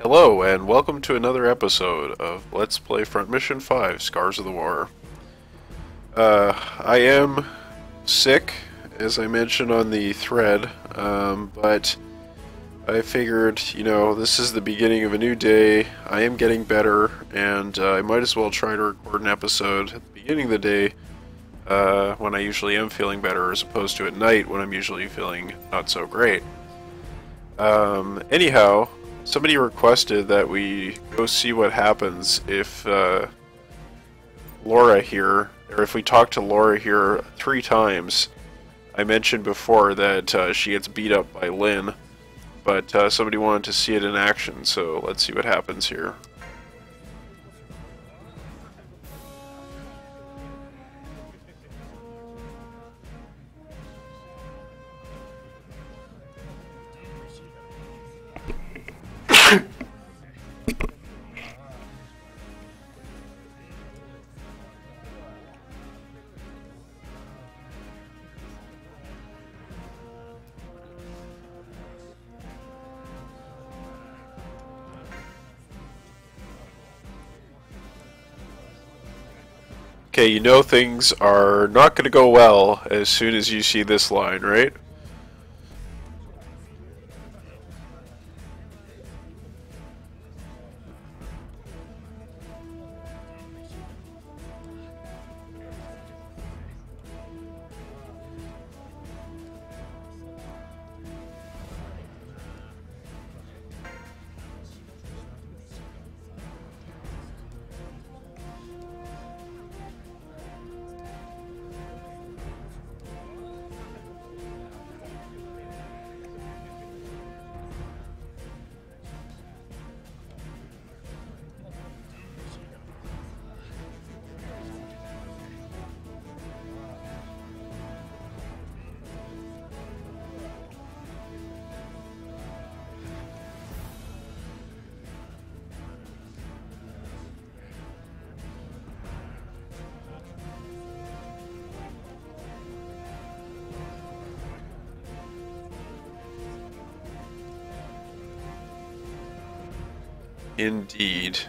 Hello, and welcome to another episode of Let's Play Front Mission 5, Scars of the War. I am sick, as I mentioned on the thread, but I figured, this is the beginning of a new day, I am getting better, and I might as well try to record an episode at the beginning of the day, when I usually am feeling better, as opposed to at night when I'm usually feeling not so great. Anyhow, somebody requested that we go see what happens if Laura here, or if we talk to Laura here 3 times. I mentioned before that she gets beat up by Lynn, but somebody wanted to see it in action, so let's see what happens here. Okay, you know things are not going to go well as soon as you see this line, right? Indeed.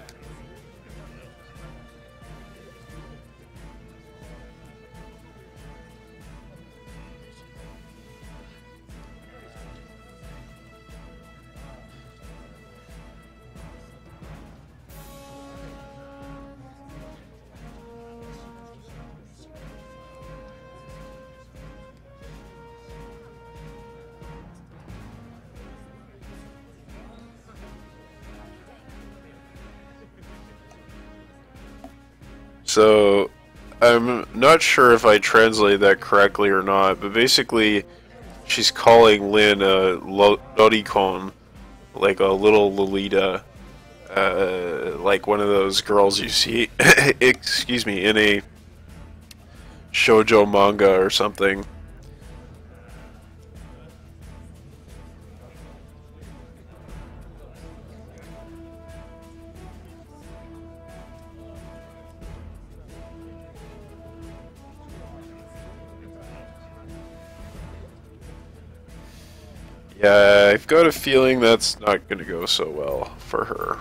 So, I'm not sure if I translated that correctly or not, but basically, she's calling Lynn a lolicon, like a little Lolita, like one of those girls you see, excuse me, in a shoujo manga or something. Yeah, I've got a feeling that's not going to go so well for her.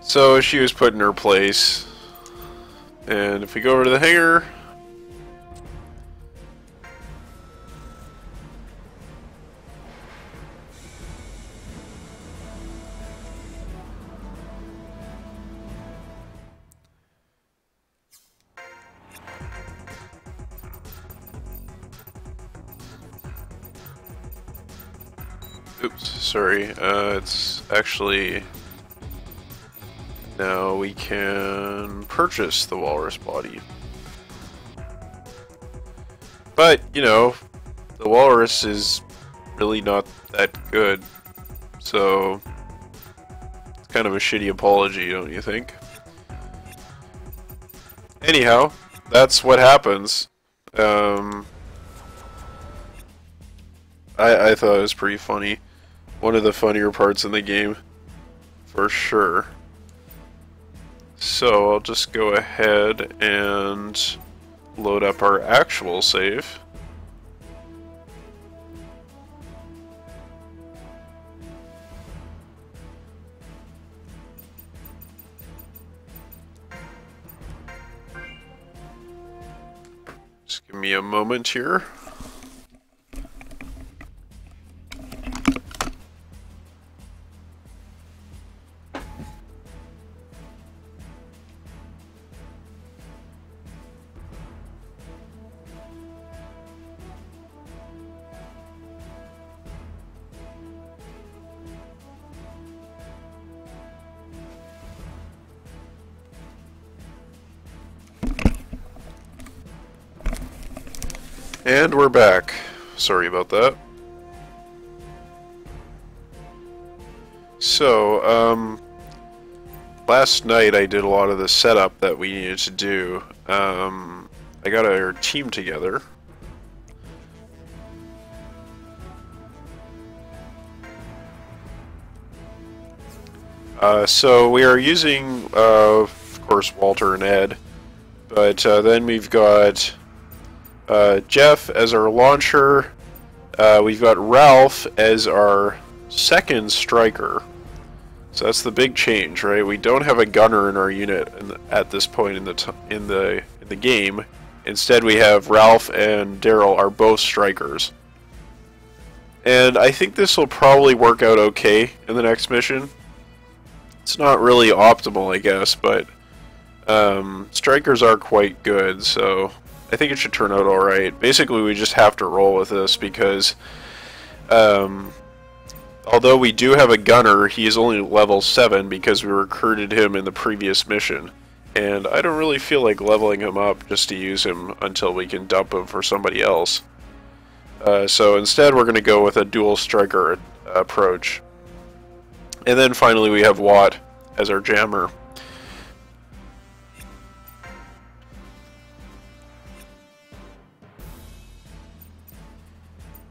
So she was put in her place, and if we go over to the hangar, Oops, sorry. It's actually... Now we can purchase the walrus body. But, you know, the walrus is really not that good. So, it's kind of a shitty apology, don't you think? Anyhow, that's what happens. I thought it was pretty funny. One of the funnier parts in the game, for sure. So I'll just go ahead and load up our actual save. Just give me a moment here. And we're back. Sorry about that. So, last night I did a lot of the setup that we needed to do. I got our team together. So we are using, of course, Walter and Ed, but then we've got Jeff as our launcher. We've got Ralph as our second striker. So that's the big change, right? We don't have a gunner in our unit at this point in the game. Instead, we have Ralph and Daryl are both strikers. And I think this will probably work out okay in the next mission. It's not really optimal, I guess, but strikers are quite good, so I think it should turn out alright. Basically, we just have to roll with this because although we do have a gunner, he is only level 7 because we recruited him in the previous mission. And I don't really feel like leveling him up just to use him until we can dump him for somebody else. So instead we're going to go with a dual striker approach. And then finally we have Watt as our jammer.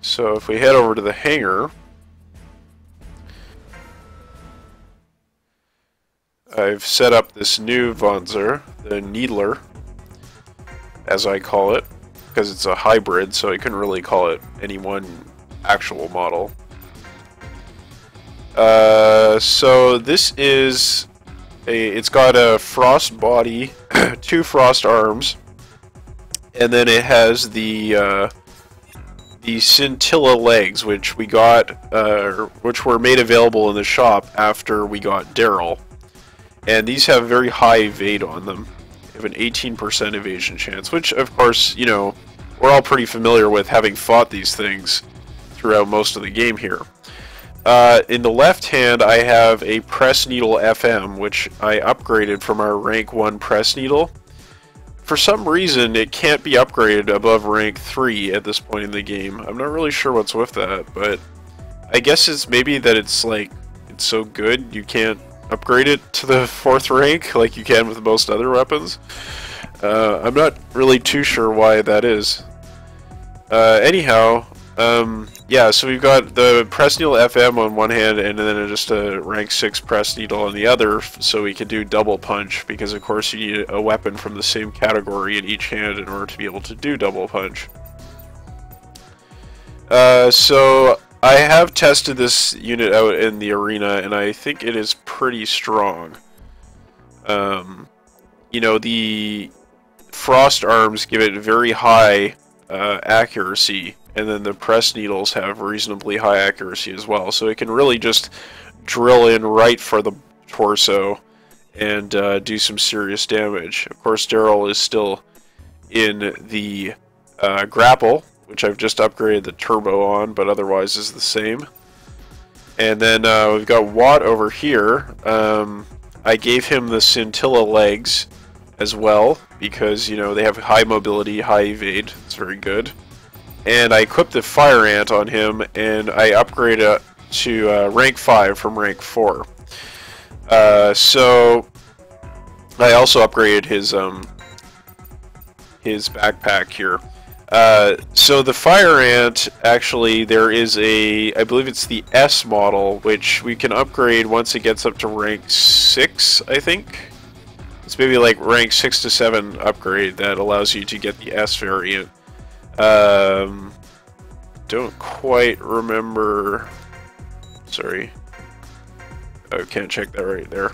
So if we head over to the hangar, I've set up this new Wanzer, the Needler, as I call it, because it's a hybrid, so I couldn't really call it any one actual model. So this is it's got a frost body, 2 frost arms, and then it has the scintilla legs, which we got, which were made available in the shop after we got Daryl. And these have very high evade on them. They have an 18% evasion chance, which, of course, you know, we're all pretty familiar with, having fought these things throughout most of the game here. In the left hand, I have a press needle FM, which I upgraded from our rank 1 press needle. For some reason, it can't be upgraded above rank 3 at this point in the game. I'm not really sure what's with that, but I guess it's maybe that it's like, it's so good you can't upgrade it to the 4th rank like you can with most other weapons. I'm not really too sure why that is. Anyhow, yeah, so we've got the press needle FM on one hand and then just a rank 6 press needle on the other, so we can do double punch, because of course you need a weapon from the same category in each hand in order to be able to do double punch. So I have tested this unit out in the arena, and I think it is pretty strong. You know, the frost arms give it very high accuracy, and then the press needles have reasonably high accuracy as well, so it can really just drill in right for the torso and do some serious damage. Of course, Daryl is still in the grapple, which I've just upgraded the turbo on, but otherwise is the same. And then we've got Watt over here. I gave him the Scintilla legs as well, because, you know, they have high mobility, high evade. It's very good. And I equipped the Fire Ant on him, and I upgraded it to rank 5 from rank 4. So I also upgraded his backpack here. So the Fire Ant, actually, there is I believe it's the S model, which we can upgrade once it gets up to rank 6, I think. It's maybe like rank 6 to 7 upgrade that allows you to get the S variant. Don't quite remember. Sorry. I can't check that right there.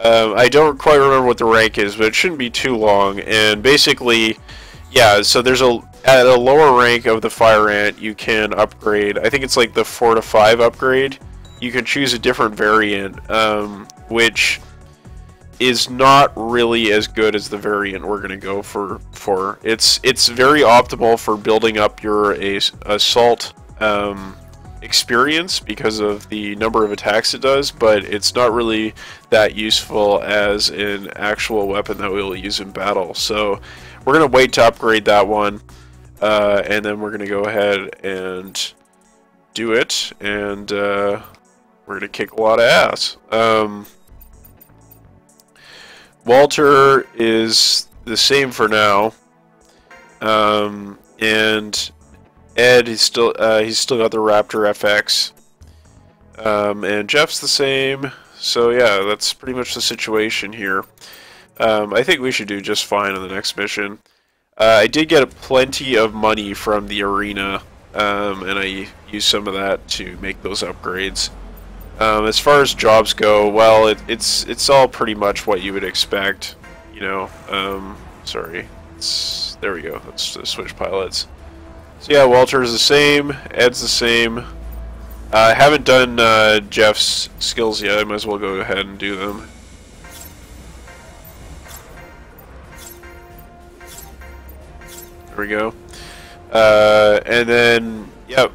I don't quite remember what the rank is, but it shouldn't be too long. And basically, yeah, so there's at a lower rank of the Fire Ant, you can upgrade. I think it's like the 4 to 5 upgrade. You can choose a different variant, which is not really as good as the variant we're going to go for. It's very optimal for building up your assault experience because of the number of attacks it does, but it's not really that useful as an actual weapon that we'll use in battle. So we're going to wait to upgrade that one, and then we're going to go ahead and do it, and we're going to kick a lot of ass. Walter is the same for now, and Ed, he's still got the Raptor FX, and Jeff's the same. So yeah, that's pretty much the situation here. I think we should do just fine on the next mission. I did get plenty of money from the arena, and I used some of that to make those upgrades. As far as jobs go, well, it's all pretty much what you would expect, you know. Sorry, there we go. Let's switch pilots. So yeah, Walter's the same, Ed's the same. I haven't done Jeff's skills yet. I might as well go ahead and do them. There we go. And then, yep.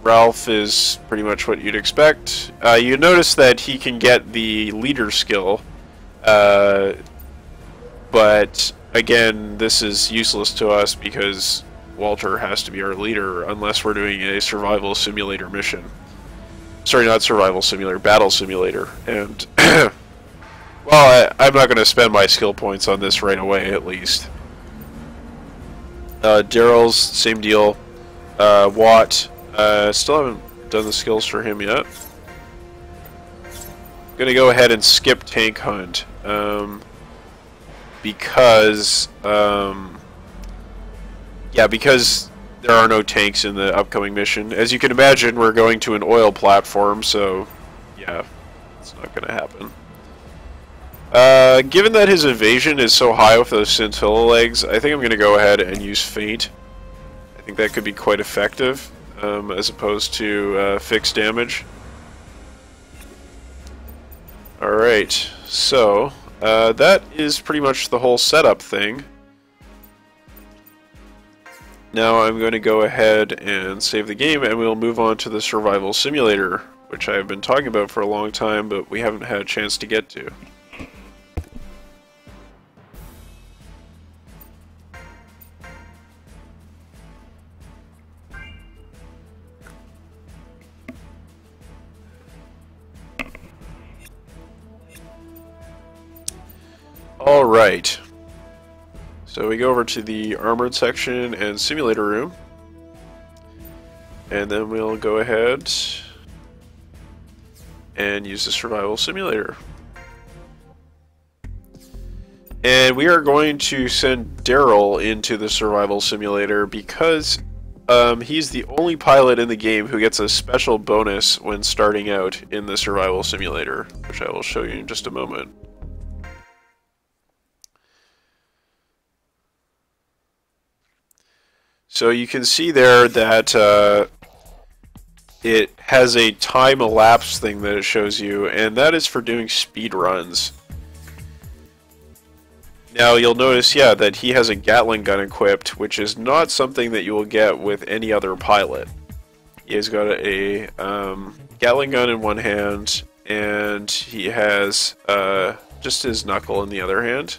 Ralph is pretty much what you'd expect. You notice that he can get the leader skill, but again, this is useless to us because Walter has to be our leader unless we're doing a survival simulator mission. Sorry, not survival simulator, battle simulator. And, well, I'm not going to spend my skill points on this right away, at least. Daryl's, same deal. Watt. Still haven't done the skills for him yet. I'm gonna go ahead and skip Tank Hunt because there are no tanks in the upcoming mission. As you can imagine, we're going to an oil platform, so yeah, it's not gonna happen. Given that his evasion is so high with those Scintilla legs, I think I'm gonna go ahead and use Feint. I think that could be quite effective. As opposed to fixed damage. Alright, so that is pretty much the whole setup thing. Now I'm going to go ahead and save the game, and we'll move on to the survival simulator, which I've been talking about for a long time, but we haven't had a chance to get to. Alright, so we go over to the armored section and simulator room, and then we'll go ahead and use the survival simulator. And we are going to send Daryl into the survival simulator because he's the only pilot in the game who gets a special bonus when starting out in the survival simulator, which I will show you in just a moment. So you can see there that it has a time elapse thing that it shows you, and that is for doing speed runs. Now you'll notice, yeah, that he has a Gatling gun equipped, which is not something that you will get with any other pilot. He has got a Gatling gun in one hand, and he has just his knuckle in the other hand.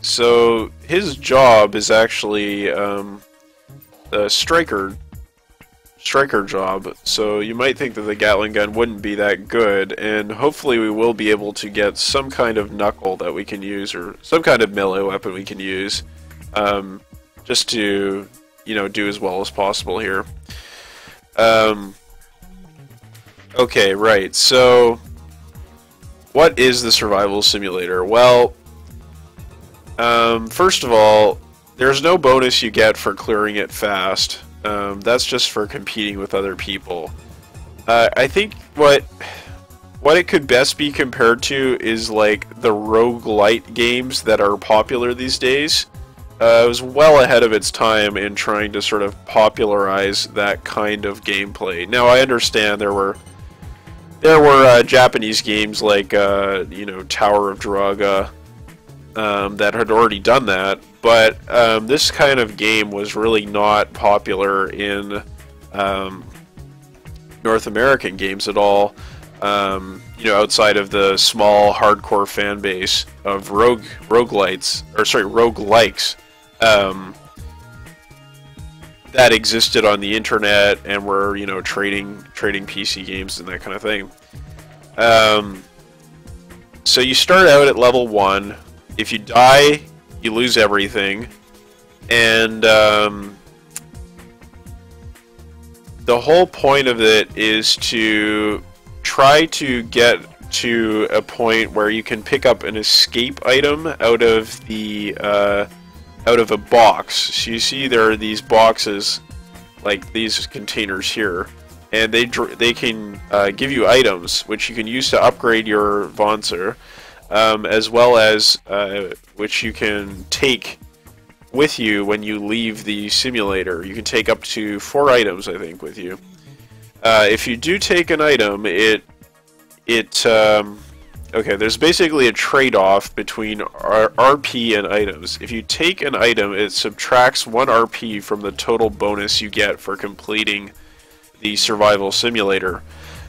So his job is actually the striker job. So you might think that the Gatling gun wouldn't be that good, and hopefully we will be able to get some kind of knuckle that we can use, or some kind of melee weapon we can use, just to, you know, do as well as possible here. Okay, right, so what is the survival simulator? Well, first of all, there's no bonus you get for clearing it fast. That's just for competing with other people. I think what it could best be compared to is like the roguelite games that are popular these days. It was well ahead of its time in trying to sort of popularize that kind of gameplay. Now I understand there were Japanese games like you know, Tower of Druaga that had already done that, but this kind of game was really not popular in North American games at all. You know, outside of the small hardcore fan base of roguelikes that existed on the internet and were, you know, trading PC games and that kind of thing. So you start out at level 1. If you die, you lose everything, and the whole point of it is to try to get to a point where you can pick up an escape item out of a box. So you see there are these boxes, like these containers here, and they can give you items which you can use to upgrade your Vonser, as well as which you can take with you when you leave the simulator. You can take up to 4 items, I think, with you. If you do take an item, okay, there's basically a trade-off between RP and items. If you take an item, it subtracts 1 RP from the total bonus you get for completing the survival simulator.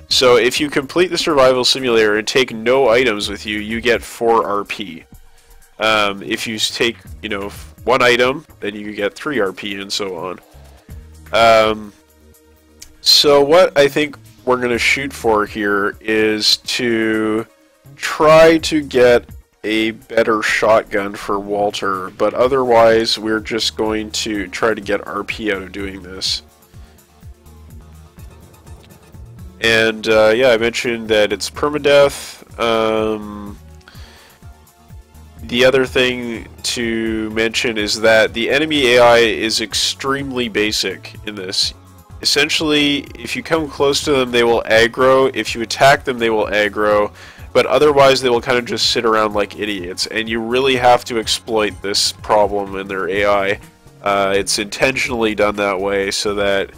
So if you complete the survival simulator and take no items with you, you get 4 RP. If you take, you know, 1 item, then you get 3 RP, and so on. So what I think we're going to shoot for here is to try to get a better shotgun for Walter, but otherwise we're just going to try to get RP out of doing this. And yeah, I mentioned that it's permadeath. The other thing to mention is that the enemy AI is extremely basic in this. Essentially, if you come close to them, they will aggro. If you attack them, they will aggro. But otherwise, they will kind of just sit around like idiots. And you really have to exploit this problem in their AI. It's intentionally done that way so that,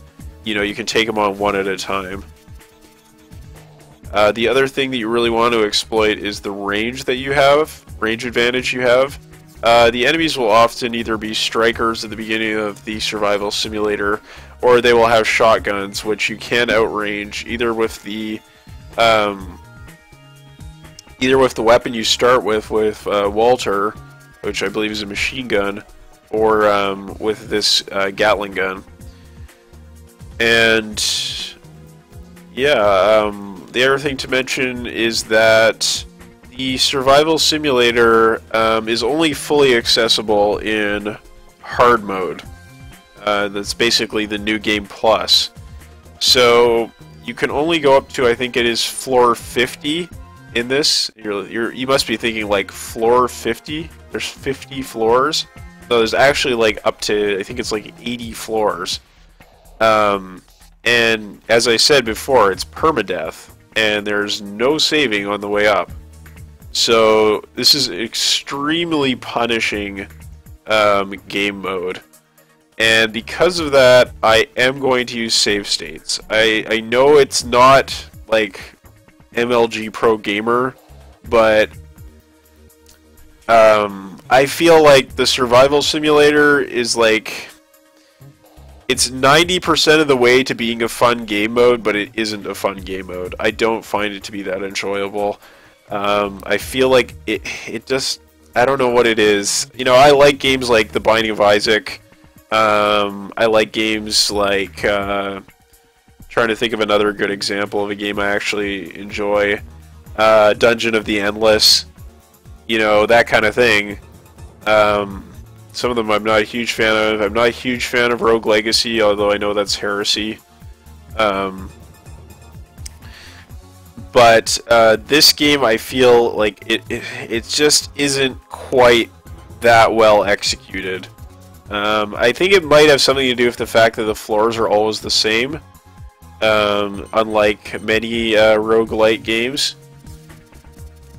you know, you can take them on one at a time. The other thing that you really want to exploit is the range that you have, range advantage you have. The enemies will often either be strikers at the beginning of the survival simulator, or they will have shotguns, which you can outrange either with the weapon you start with Walter, which I believe is a machine gun, or with this Gatling gun. And yeah, the other thing to mention is that the survival simulator is only fully accessible in hard mode. That's basically the new game plus. So you can only go up to, I think it is floor 50 in this. You must be thinking like floor 50. There's 50 floors. So there's actually like up to, I think it's like 80 floors. And as I said before, it's permadeath, and there's no saving on the way up. So this is extremely punishing game mode. And because of that, I am going to use save states. I know it's not like MLG Pro Gamer, but I feel like the survival simulator is like, it's 90% of the way to being a fun game mode, but it isn't a fun game mode. I don't find it to be that enjoyable. I feel like it just, I don't know what it is. You know, I like games like The Binding of Isaac. I like games like, trying to think of another good example of a game I actually enjoy. Dungeon of the Endless. You know, that kind of thing. Some of them I'm not a huge fan of. I'm not a huge fan of Rogue Legacy, although I know that's heresy. But this game, I feel like it just isn't quite that well executed. I think it might have something to do with the fact that the floors are always the same, unlike many roguelite games.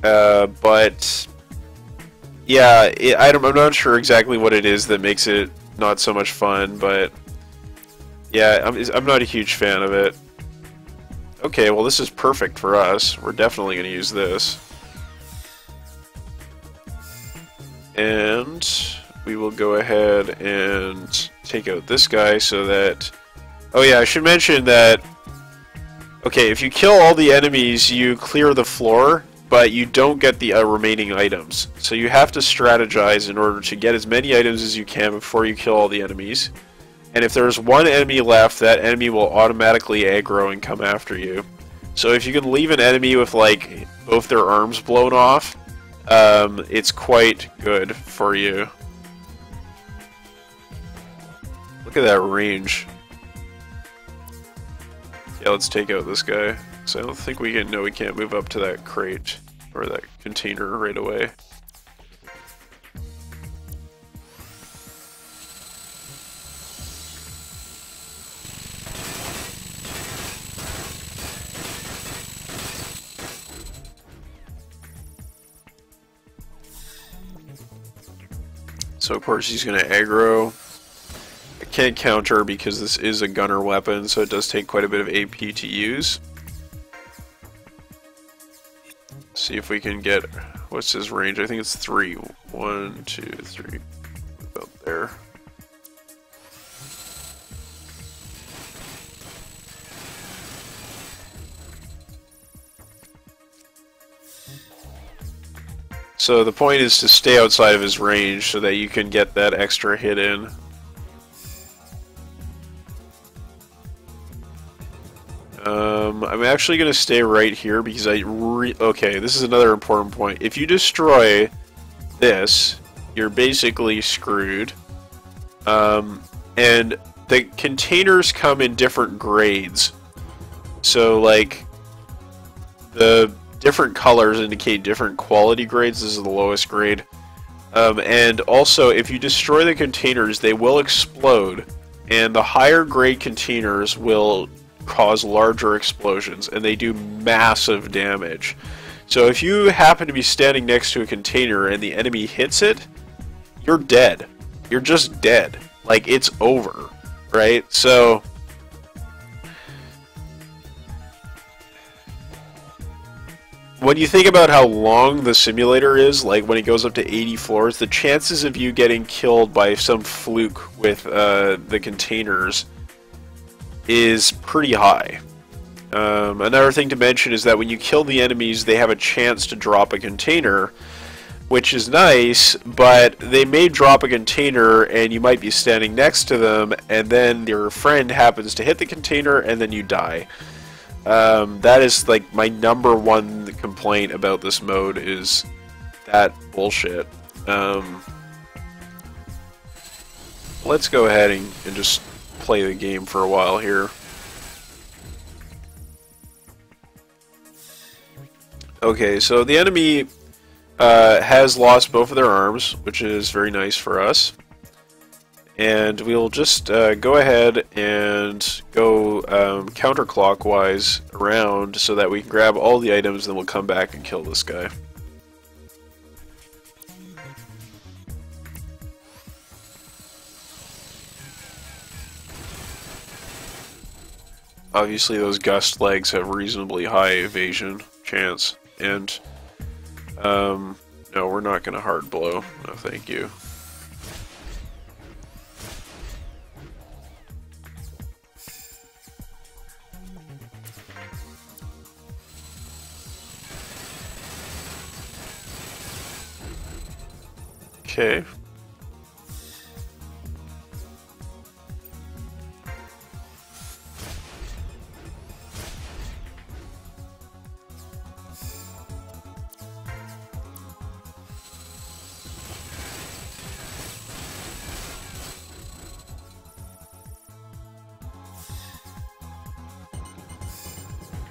But yeah, I'm not sure exactly what it is that makes it not so much fun, but yeah, I'm not a huge fan of it. Okay, well this is perfect for us. We're definitely going to use this. And we will go ahead and take out this guy so that... Oh yeah, I should mention that... Okay, if you kill all the enemies, you clear the floor, but you don't get the remaining items. So you have to strategize in order to get as many items as you can before you kill all the enemies. And if there's one enemy left, that enemy will automatically aggro and come after you. So if you can leave an enemy with, like, both their arms blown off, it's quite good for you. Look at that range. Yeah, let's take out this guy. So I don't think we can... No, we can't move up to that crate or that container right away. So of course he's going to aggro. I can't counter because this is a gunner weapon, so it does take quite a bit of AP to use. See if we can get... What's his range? I think it's 3. 1, 2, 3. About there. So the point is to stay outside of his range so that you can get that extra hit in. I'm actually going to stay right here because okay, this is another important point. If you destroy this, you're basically screwed. And the containers come in different grades. So, like, the different colors indicate different quality grades. This is the lowest grade. And also, if you destroy the containers, they will explode. And the higher grade containers will cause larger explosions, and they do massive damage. So if you happen to be standing next to a container and the enemy hits it, you're dead. You're just dead. Like, it's over, right? So when you think about how long the simulator is, like when it goes up to 80 floors, the chances of you getting killed by some fluke with the containers is pretty high. Another thing to mention is that when you kill the enemies, they have a chance to drop a container, which is nice, but they may drop a container and you might be standing next to them, and then your friend happens to hit the container and then you die. That is like my #1 complaint about this mode, is that bullshit. Let's go ahead and just play the game for a while here. Okay, so the enemy has lost both of their arms, which is very nice for us. And we'll just go ahead and go counterclockwise around so that we can grab all the items, then we'll come back and kill this guy. Obviously those gust legs have reasonably high evasion chance, and no, we're not going to hard blow. No, thank you. Okay.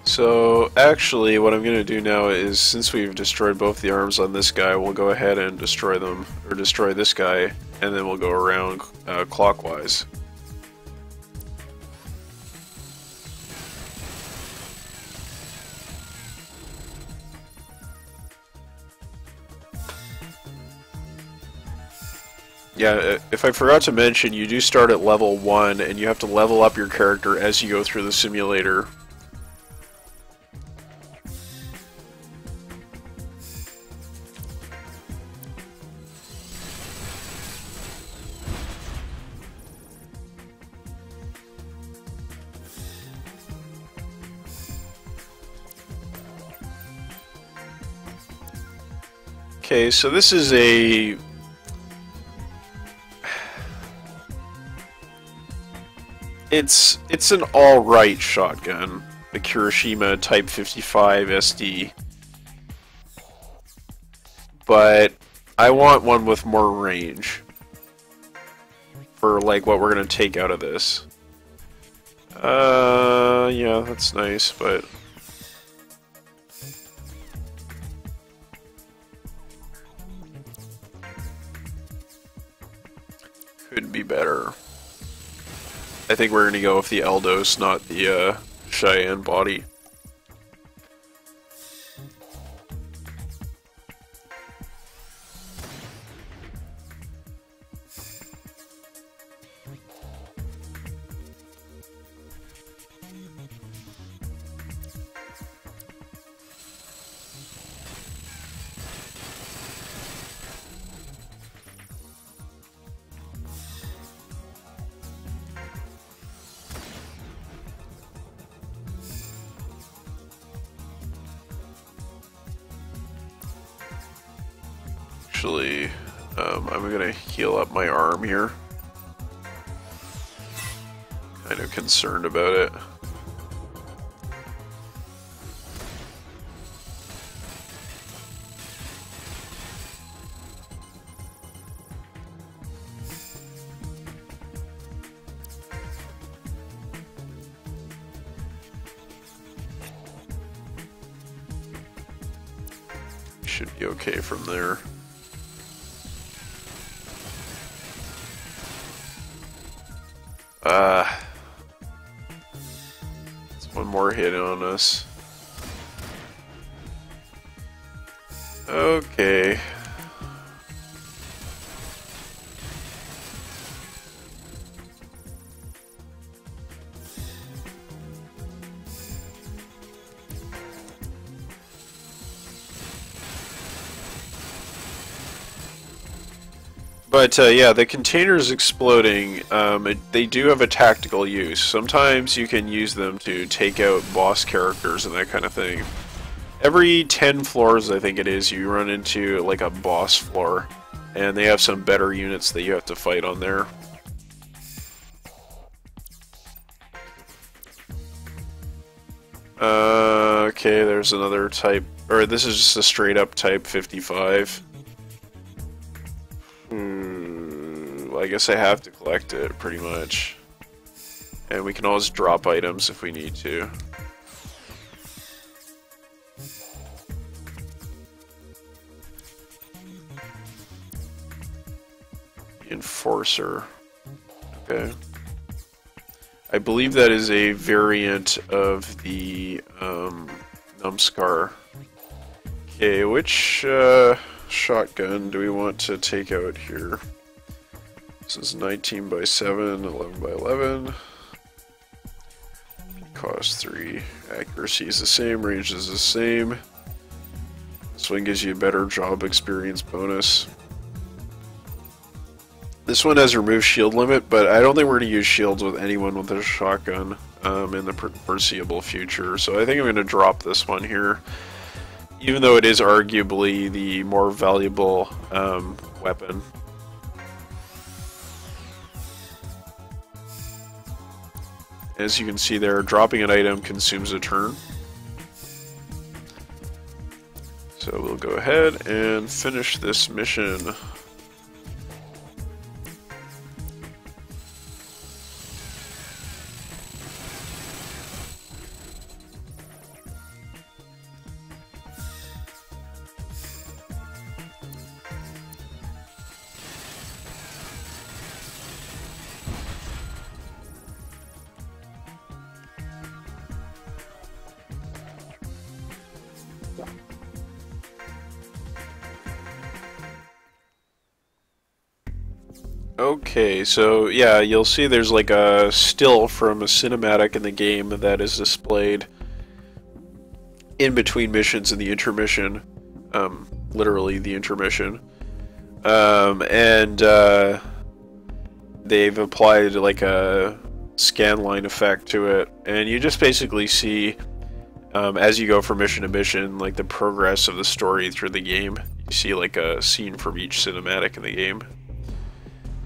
So, actually, what I'm going to do now is, since we've destroyed both the arms on this guy, we'll go ahead and destroy them, or destroy this guy, and then we'll go around clockwise. Yeah, if I forgot to mention, you do start at level 1, and you have to level up your character as you go through the simulator. Okay, so this is a... It's an alright shotgun, the Kirishima Type 55 SD. But I want one with more range for like what we're gonna take out of this. Yeah, that's nice, but could be better. I think we're gonna go with the Eldos, not the Cheyenne body. Actually, I'm gonna heal up my arm here. Kind of concerned about it. Should be okay from there. It's one more hit on us. Okay. But yeah, the containers exploding, they do have a tactical use. Sometimes you can use them to take out boss characters and that kind of thing. Every 10 floors, I think it is, you run into like a boss floor, and they have some better units that you have to fight on there. Okay, there's another type, or this is just a straight up Type 55. I guess I have to collect it, pretty much. And we can always drop items if we need to. The Enforcer. Okay. I believe that is a variant of the Numbscar. Okay, which shotgun do we want to take out here? This is 19 by 7, 11 by 11. Cost 3. Accuracy is the same, range is the same. This one gives you a better job experience bonus. This one has removed shield limit, but I don't think we're going to use shields with anyone with a shotgun in the foreseeable future. So I think I'm going to drop this one here. Even though it is arguably the more valuable weapon. As you can see there, dropping an item consumes a turn. So we'll go ahead and finish this mission. Okay, so yeah, you'll see there's like a still from a cinematic in the game that is displayed in between missions in the intermission. Literally the intermission. They've applied like a scanline effect to it, and you just basically see as you go from mission to mission, like the progress of the story through the game. You see like a scene from each cinematic in the game.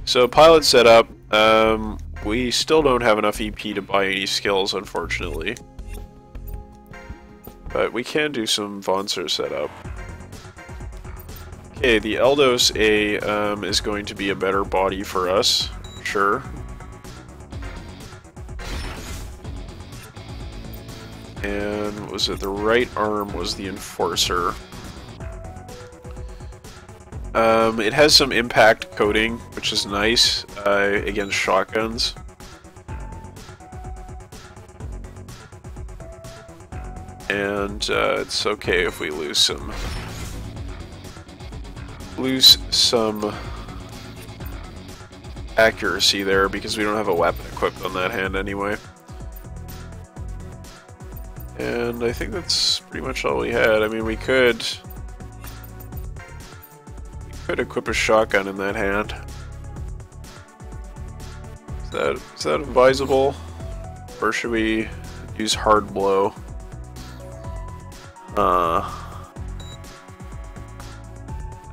So pilot setup, we still don't have enough EP to buy any skills, unfortunately. But we can do some Vonser setup. Okay, the Eldos A is going to be a better body for us, sure. And was it the right arm was the Enforcer? It has some impact coating, which is nice against shotguns. And it's okay if we lose some accuracy there because we don't have a weapon equipped on that hand anyway. And I think that's pretty much all we had. I mean, we could equip a shotgun in that hand. Is that advisable? Or should we use hard blow? I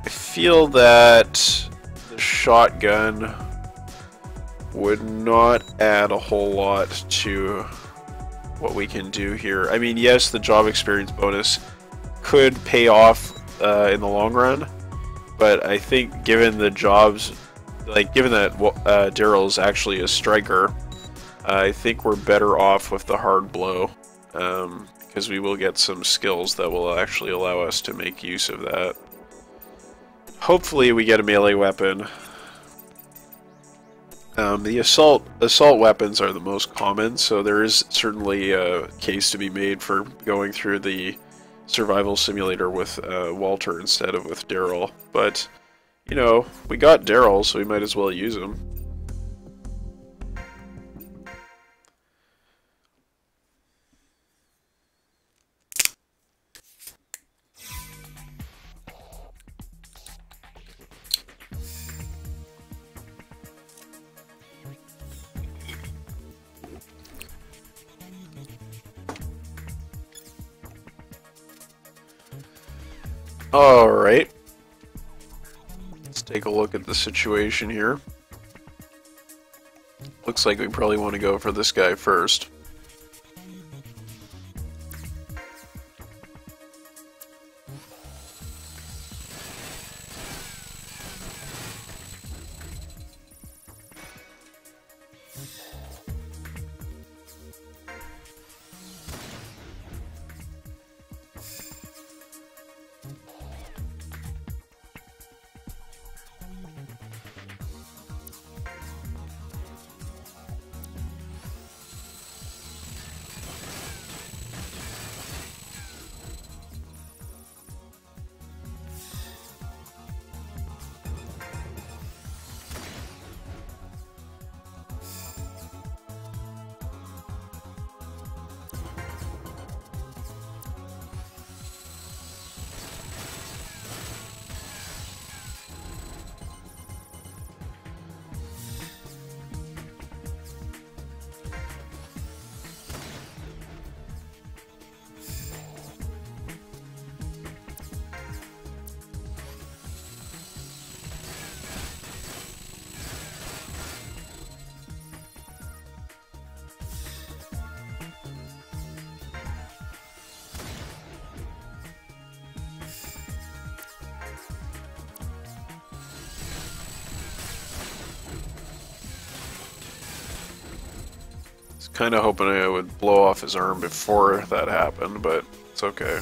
feel that the shotgun would not add a whole lot to what we can do here. I mean, yes, the job experience bonus could pay off in the long run, but I think given the jobs, like given that Daryl's actually a striker, I think we're better off with the hard blow, because we will get some skills that will actually allow us to make use of that. Hopefully we get a melee weapon. The assault weapons are the most common, so there is certainly a case to be made for going through the survival simulator with Walter instead of with Daryl. But, you know, we got Daryl, so we might as well use him. Alright. Let's take a look at the situation here. Looks like we probably want to go for this guy first. kind of hoping I would blow off his arm before that happened, but it's okay.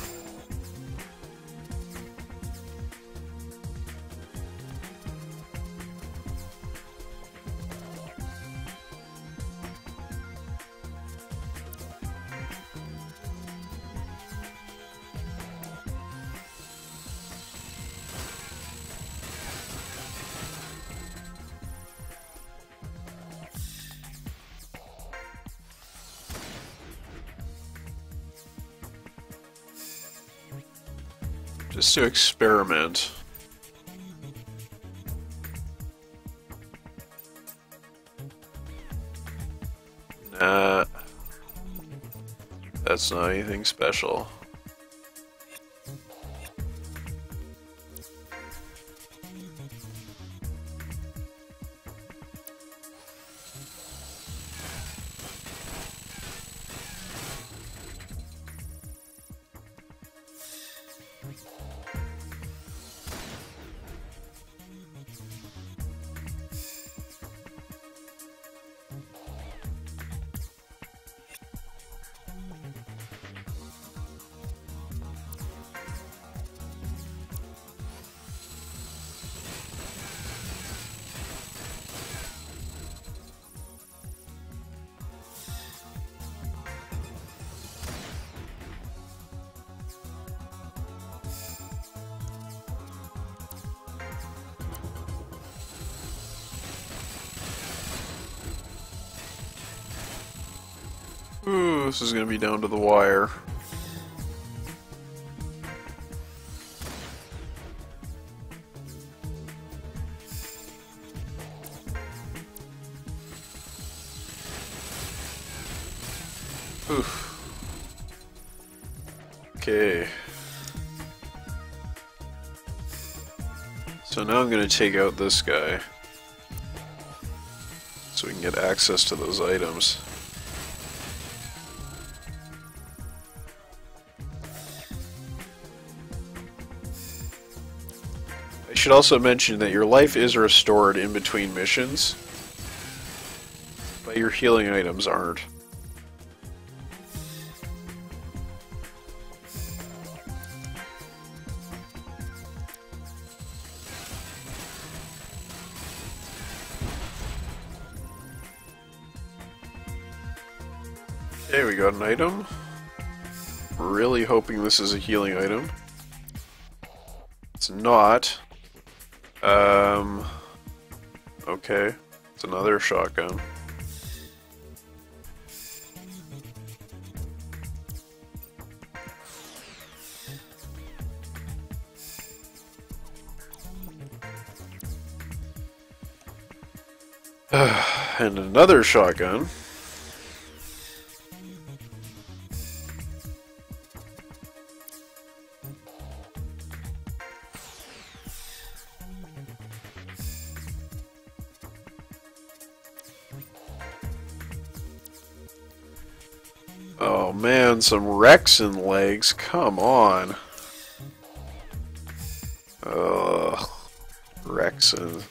Just to experiment. Nah. That's not anything special. Ooh, this is gonna be down to the wire. Oof. Okay. So now I'm gonna take out this guy so we can get access to those items. I should also mention that your life is restored in between missions, but your healing items aren't. Okay, we got an item. Really hoping this is a healing item. It's not. Okay. It's another shotgun. And another shotgun. Oh man, some Rexen legs, come on. Ugh, Rexen.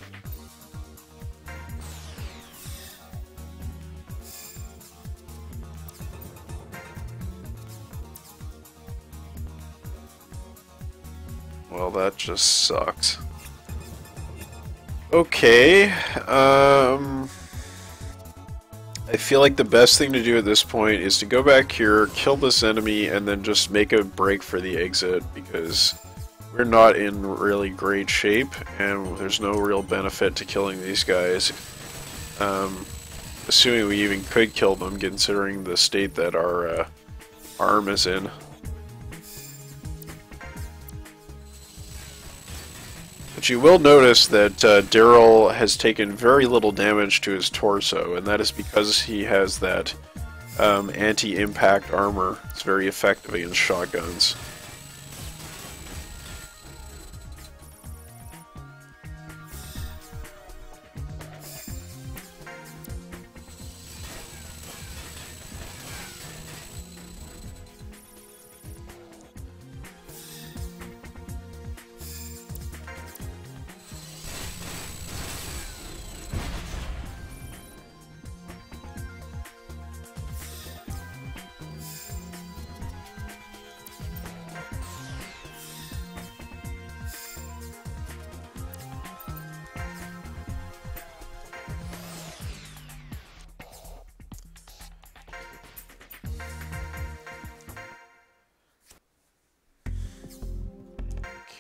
Well, that just sucks. Okay, I feel like the best thing to do at this point is to go back here, kill this enemy, and then just make a break for the exit, because we're not in really great shape, and there's no real benefit to killing these guys. Assuming we even could kill them, considering the state that our arm is in. But you will notice that Daryl has taken very little damage to his torso, and that is because he has that anti-impact armor. It's very effective against shotguns.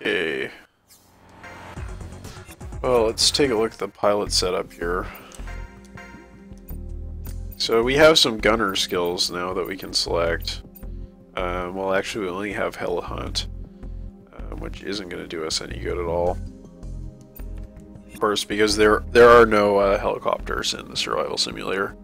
Okay. Well, let's take a look at the pilot setup here. So we have some gunner skills now that we can select. Well, actually, we only have Hell Hunt, which isn't going to do us any good at all. Of course, because there are no helicopters in the survival simulator.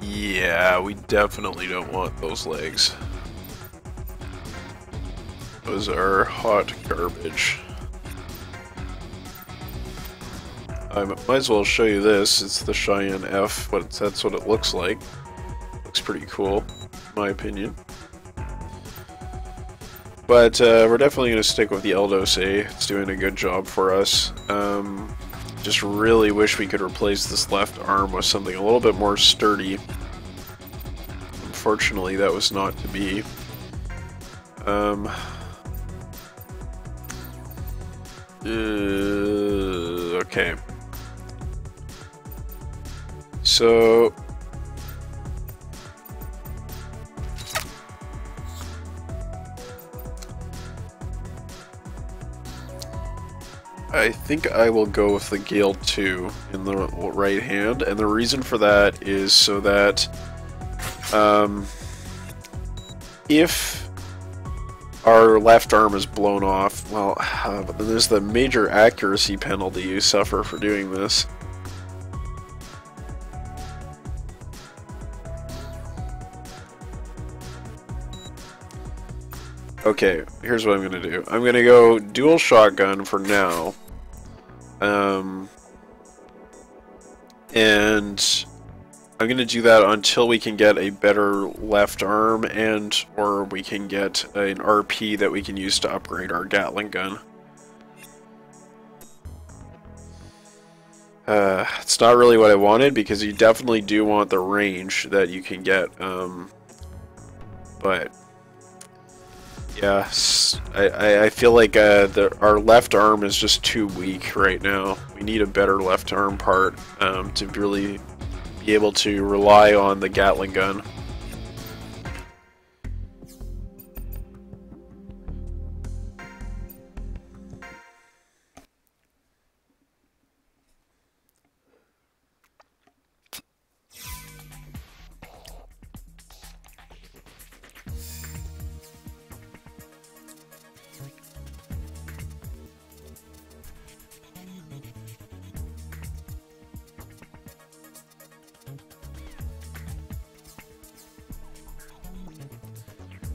Yeah, we definitely don't want those legs. Those are hot garbage. I might as well show you this. It's the Cheyenne F, but that's what it looks like. Looks pretty cool, in my opinion. But we're definitely going to stick with the Eldos A. It's doing a good job for us. Just really wish we could replace this left arm with something a little bit more sturdy. Unfortunately, that was not to be. Okay. So I think I will go with the Gale 2 in the right hand, and the reason for that is so that if our left arm is blown off, well, then there's the major accuracy penalty you suffer for doing this. Okay, here's what I'm going to do. I'm going to go dual shotgun for now. And I'm going to do that until we can get a better left arm and or we can get an RP that we can use to upgrade our Gatling gun. It's not really what I wanted because you definitely do want the range that you can get. But yeah, I feel like our left arm is just too weak right now. We need a better left arm part to really be able to rely on the Gatling gun.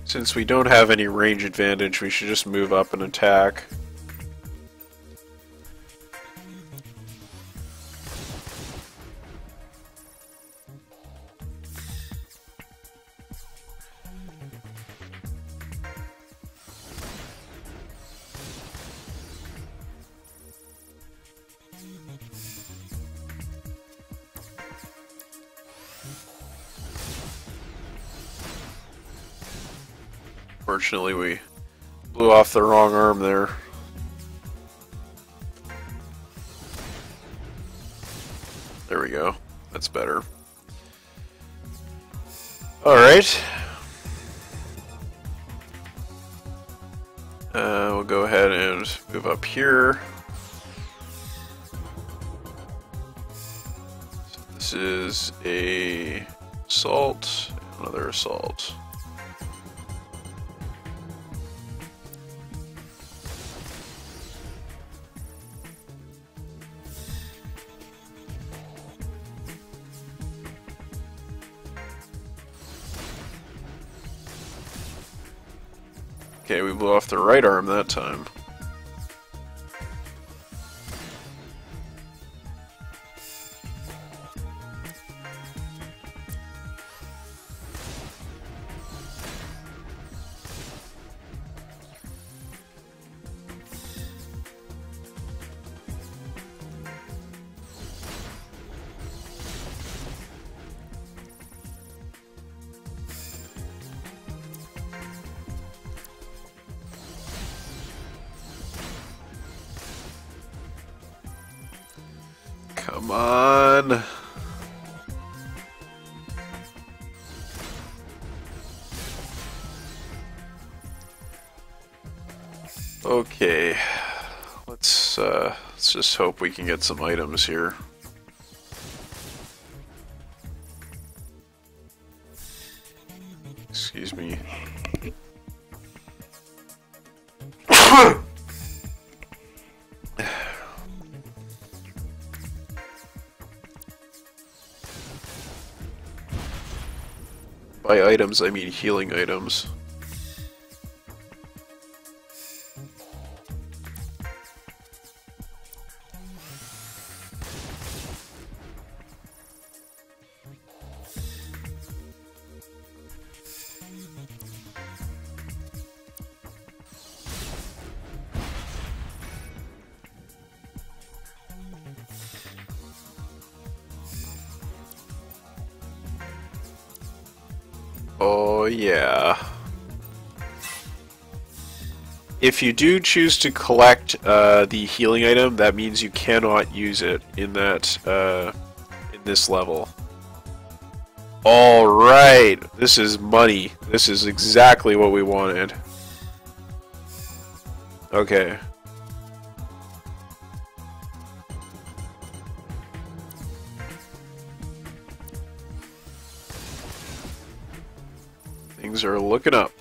Since we don't have any range advantage, we should just move up and attack. Unfortunately, we blew off the wrong arm there. There we go. That's better. Alright. We'll go ahead and move up here. So this is a assault, another assault. Okay, we blew off the right arm that time. Come on. Okay. Let's just hope we can get some items here. Excuse me. By items, I mean healing items. Oh yeah. If you do choose to collect the healing item, that means you cannot use it in that in this level. All right, this is money. This is exactly what we wanted. Okay. Things are looking up.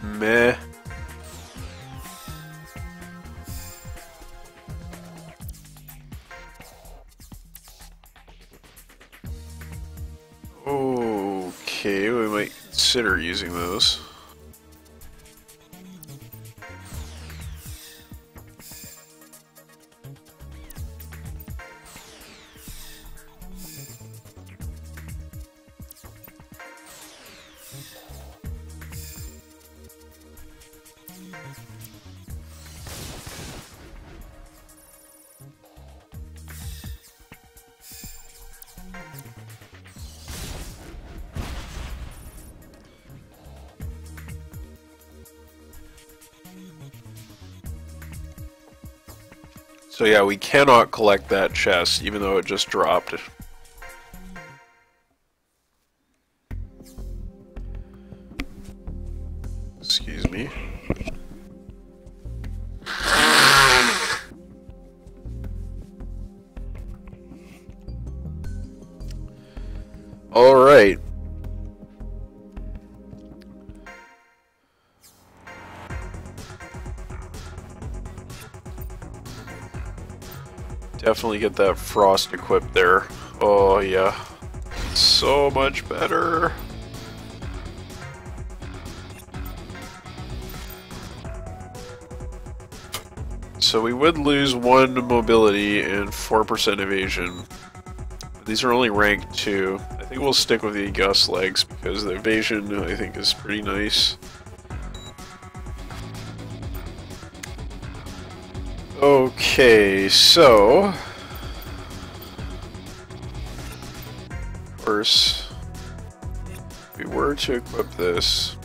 Meh. Okay, we might consider using those. So yeah, we cannot collect that chest, even though it just dropped. Excuse me. All right. Definitely get that frost equipped there. Oh yeah. So much better. So we would lose 1 mobility and 4% evasion. These are only ranked 2. I think we'll stick with the Gus legs because the evasion I think is pretty nice. Okay, so of course, if we were to equip this,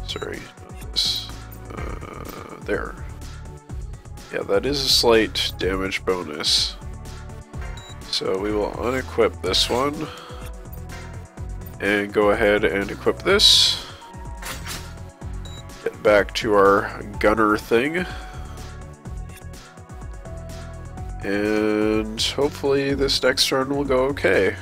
sorry, not this, there. Yeah, that is a slight damage bonus. So we will unequip this one and go ahead and equip this. Get back to our gunner thing. And hopefully this next turn will go okay.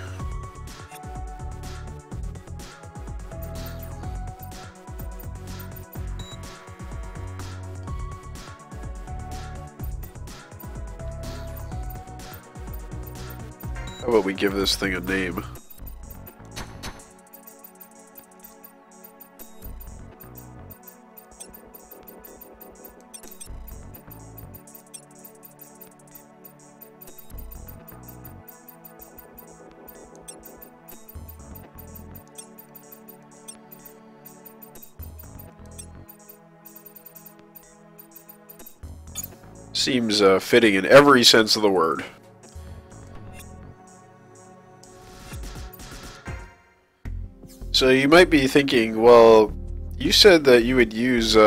How about we give this thing a name? Seems fitting in every sense of the word. So you might be thinking, well, you said that you would use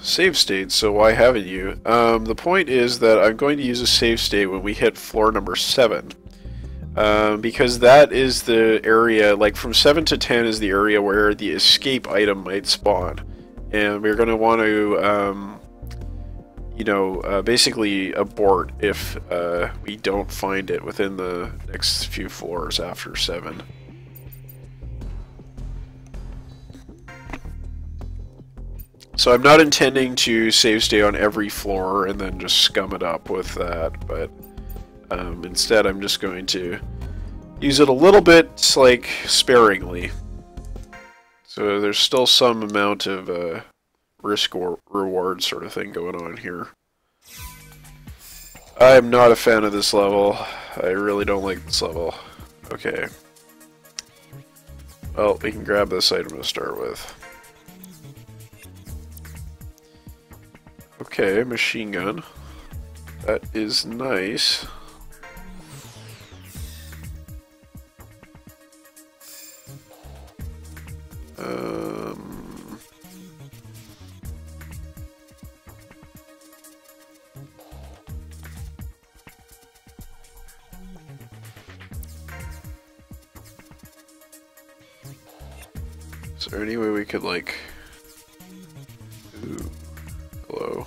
save states, so why haven't you? The point is that I'm going to use a save state when we hit floor number 7. Because that is the area, like from 7 to 10 is the area where the escape item might spawn. And we're going to want to, basically abort if we don't find it within the next few floors after 7. So I'm not intending to save state on every floor and then just scum it up with that, but instead I'm just going to use it a little bit, like, sparingly. So there's still some amount of risk or reward sort of thing going on here. I'm not a fan of this level. I really don't like this level. Okay. Well, we can grab this item to start with. Okay, machine gun. That is nice. Is there any way we could, like... Ooh. Hello.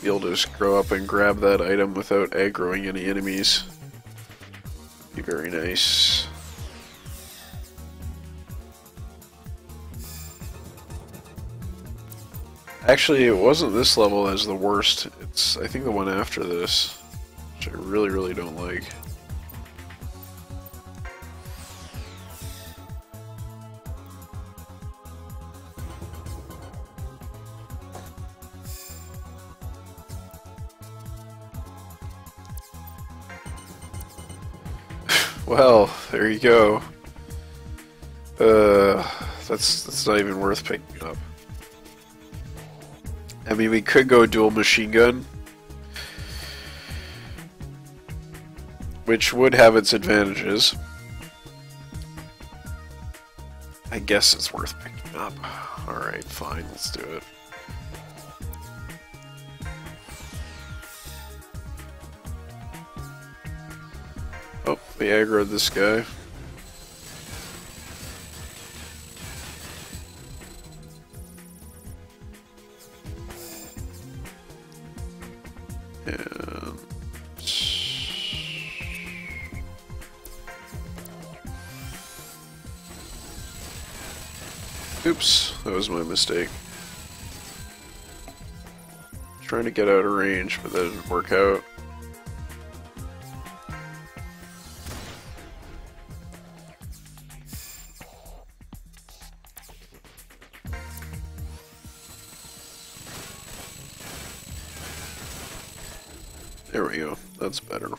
Be able to just grow up and grab that item without aggroing any enemies. Be very nice. Actually, it wasn't this level as the worst. It's, I think, the one after this, which I really, really don't like. Well, there you go. That's not even worth picking up. I mean, we could go dual machine gun, which would have its advantages. I guess it's worth picking up. Alright, fine, let's do it. Oh, we aggroed this guy. And... oops, that was my mistake. Trying to get out of range, but that didn't work out. There we go, that's better.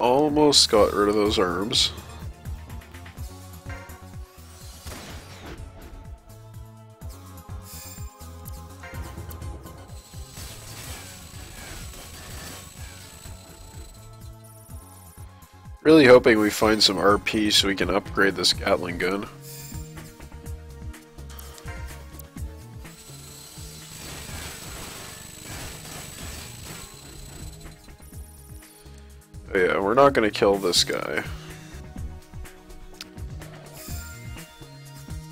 Almost got rid of those arms. Really hoping we find some RP so we can upgrade this Gatling gun. Oh yeah, we're not gonna kill this guy.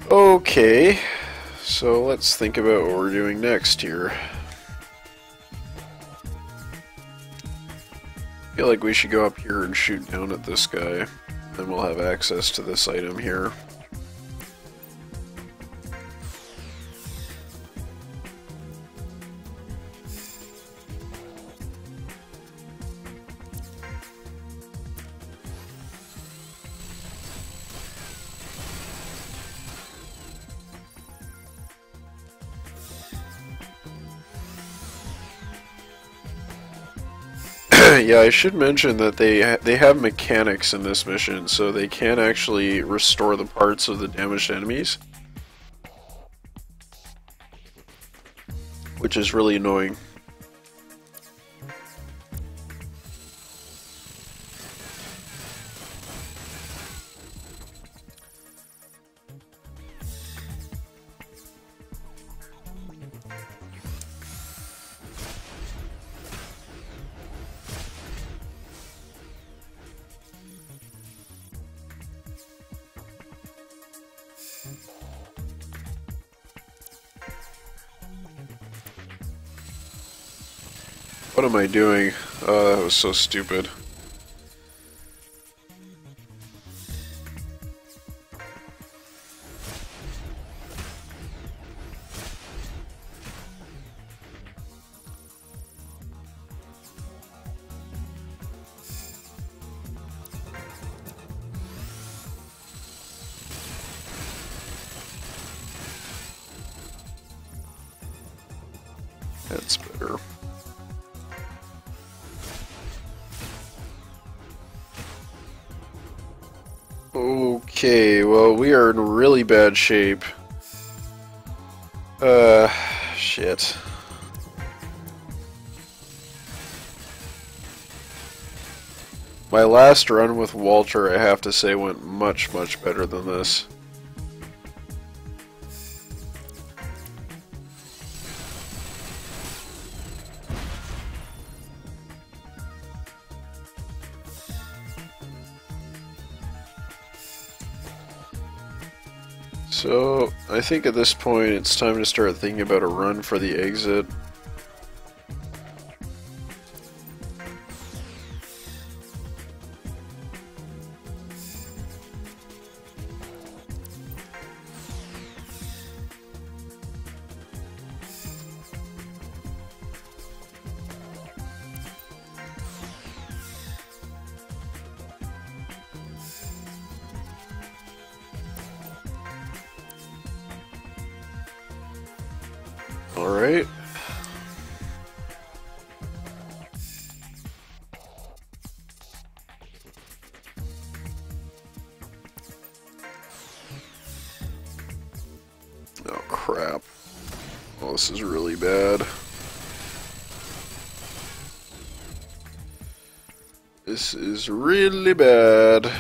Okay, so let's think about what we're doing next here. I feel like we should go up here and shoot down at this guy. Then we'll have access to this item here. Yeah, I should mention that they have mechanics in this mission, so they can actually restore the parts of the damaged enemies, which is really annoying. What am I doing? Oh, that was so stupid. That's better. Okay, well, we are in really bad shape. Shit. My last run with Walter, I have to say, went much, much better than this. So, I think at this point it's time to start thinking about a run for the exit. Alright. Oh crap. Oh, this is really bad. This is really bad.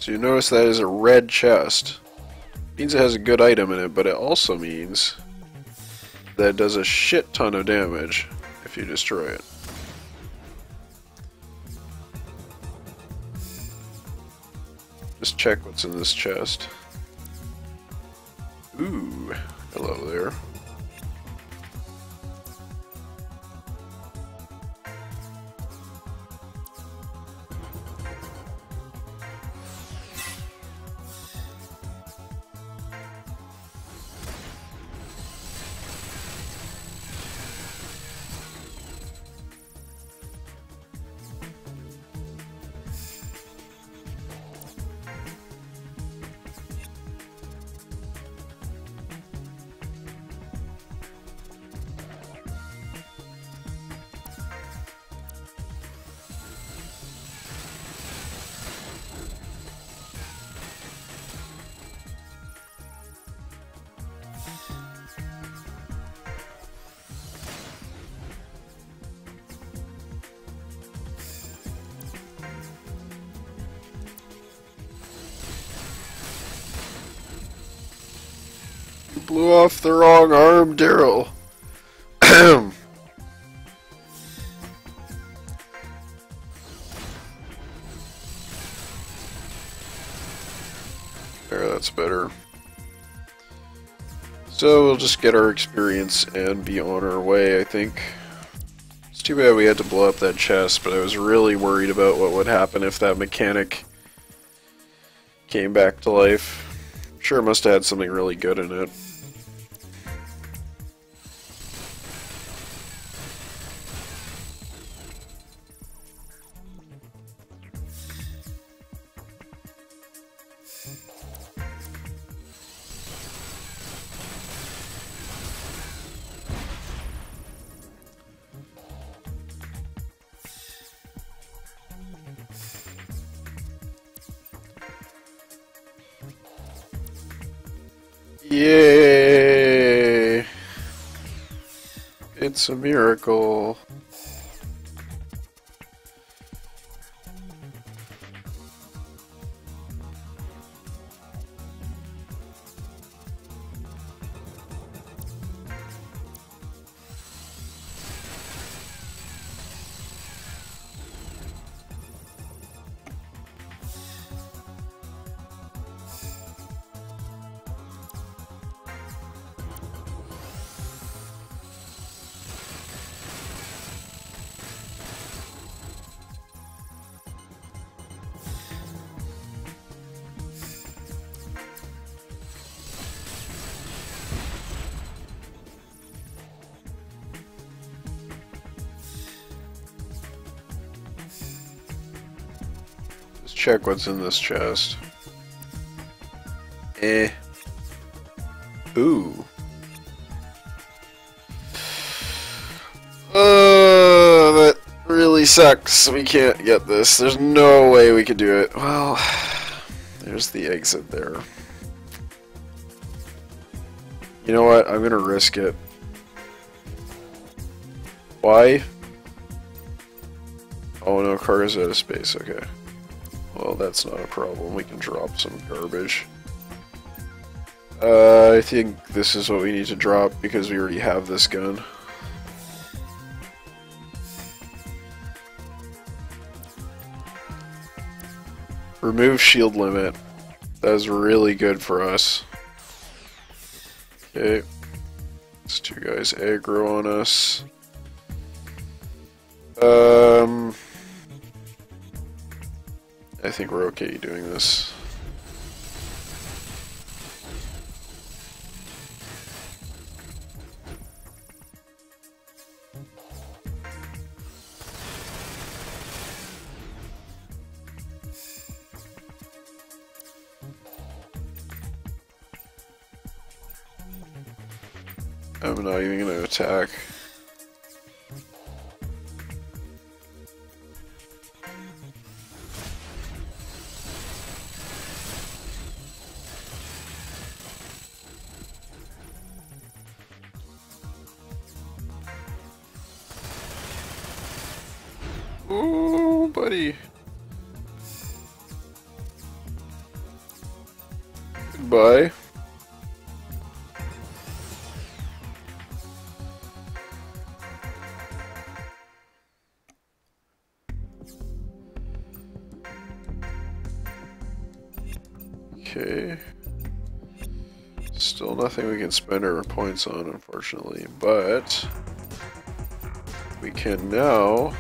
So you notice that is a red chest. Means it has a good item in it, but it also means that it does a shit ton of damage if you destroy it. Just check what's in this chest. Ooh, hello there. blew off the wrong arm, Daryl. There, that's better. So we'll just get our experience and be on our way, I think. It's too bad we had to blow up that chest, but I was really worried about what would happen if that mechanic came back to life. I'm sure it must have had something really good in it. Yay! It's a miracle. Check what's in this chest. Ooh. That really sucks. We can't get this. There's no way we could do it. Well, there's the exit there. You know what? I'm gonna risk it. Why? Oh no, cargo's out of space. Okay. Well, that's not a problem. We can drop some garbage. I think this is what we need to drop because we already have this gun. Remove shield limit. That is really good for us. Okay. These two guys aggro on us. I think we're okay doing this. I'm not even gonna attack. Oh, buddy. Goodbye. Okay. Still nothing we can spend our points on, unfortunately, but we can now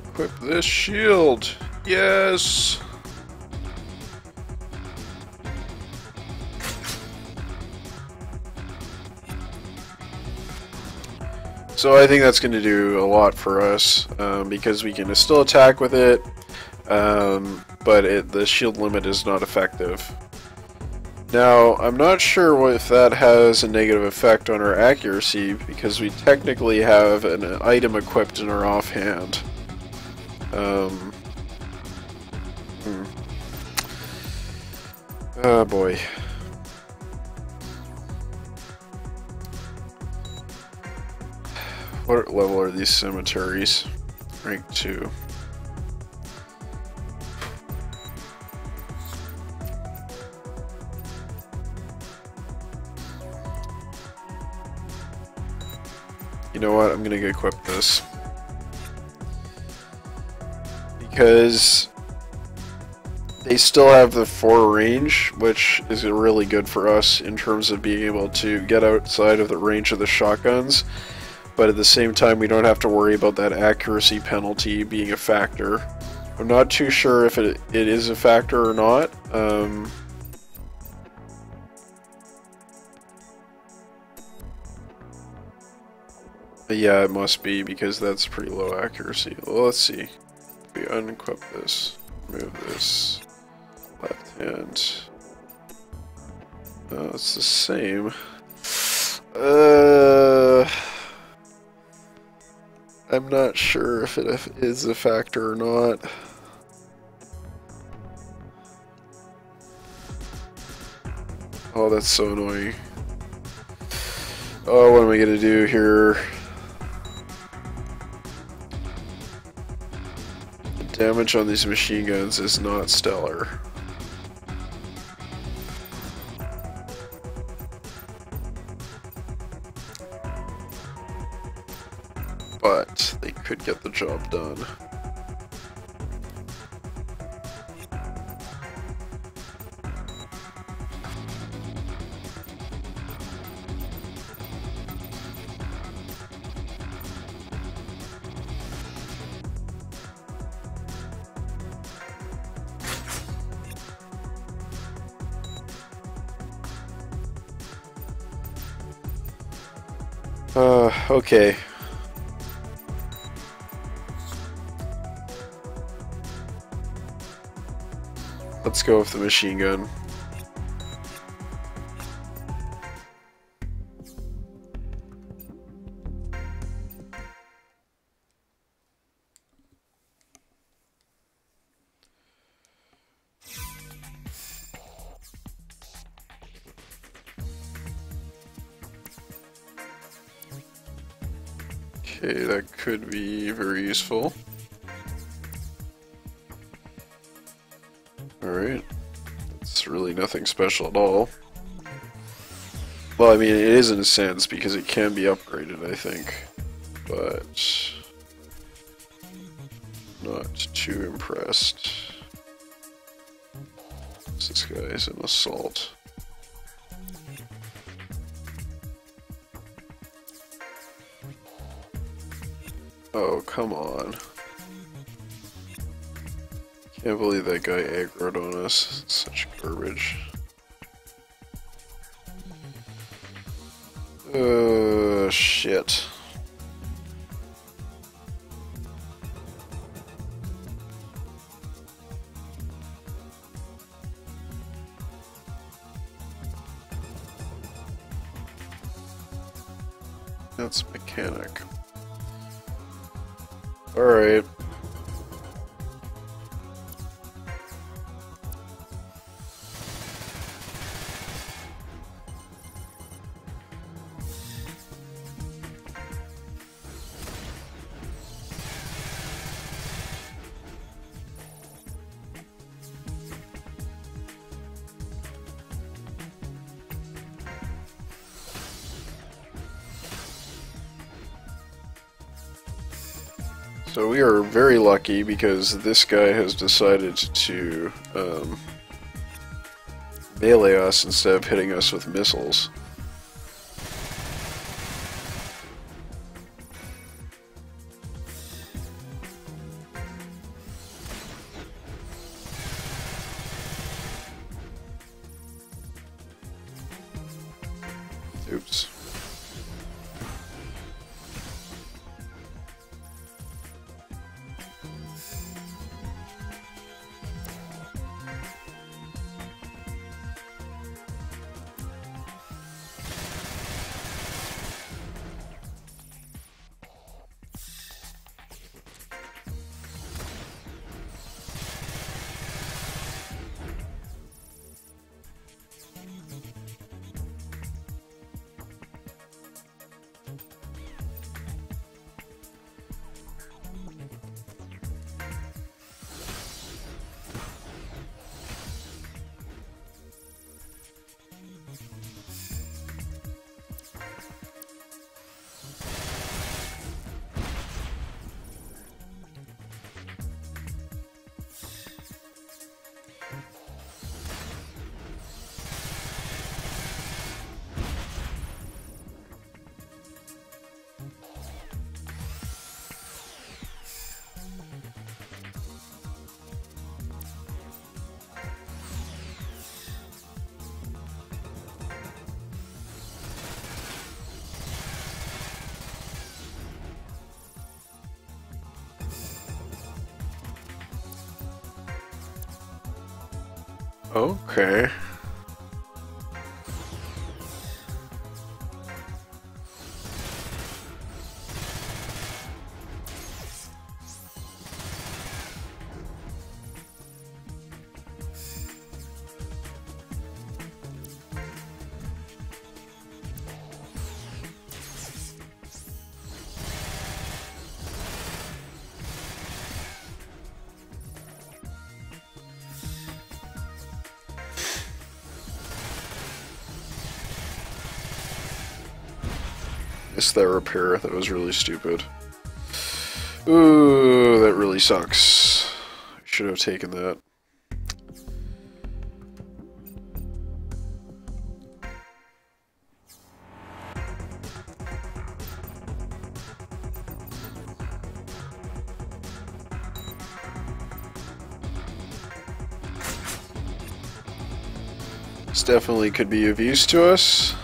equip this shield. Yes! So I think that's going to do a lot for us, because we can still attack with it, but the shield limit is not effective. Now, I'm not sure if that has a negative effect on our accuracy, because we technically have an item equipped in our offhand. Oh boy. What level are these cemeteries? Rank 2. You know what? I'm gonna equip this. Because they still have the 4 range, which is really good for us in terms of being able to get outside of the range of the shotguns. But at the same time, we don't have to worry about that accuracy penalty being a factor. I'm not too sure if it is a factor or not. But yeah, it must be, because that's pretty low accuracy. Well, let's see. We unequip this, move this, left hand. Oh, it's the same. I'm not sure if it is a factor or not. Oh, that's so annoying. Oh, what am I gonna do here? The damage on these machine guns is not stellar. But they could get the job done. Okay. Let's go with the machine gun. Okay, that could be very useful. Alright. It's really nothing special at all. Well, I mean, it is in a sense, because it can be upgraded, I think. But not too impressed. This guy's an assault. Oh, come on. Can't believe that guy aggroed on us. It's such garbage. Shit. That's mechanic. Alright. So we are very lucky because this guy has decided to melee us instead of hitting us with missiles. Oops. Okay. Missed that repair. That was really stupid. Ooh, that really sucks. I should have taken that. This definitely could be of use to us.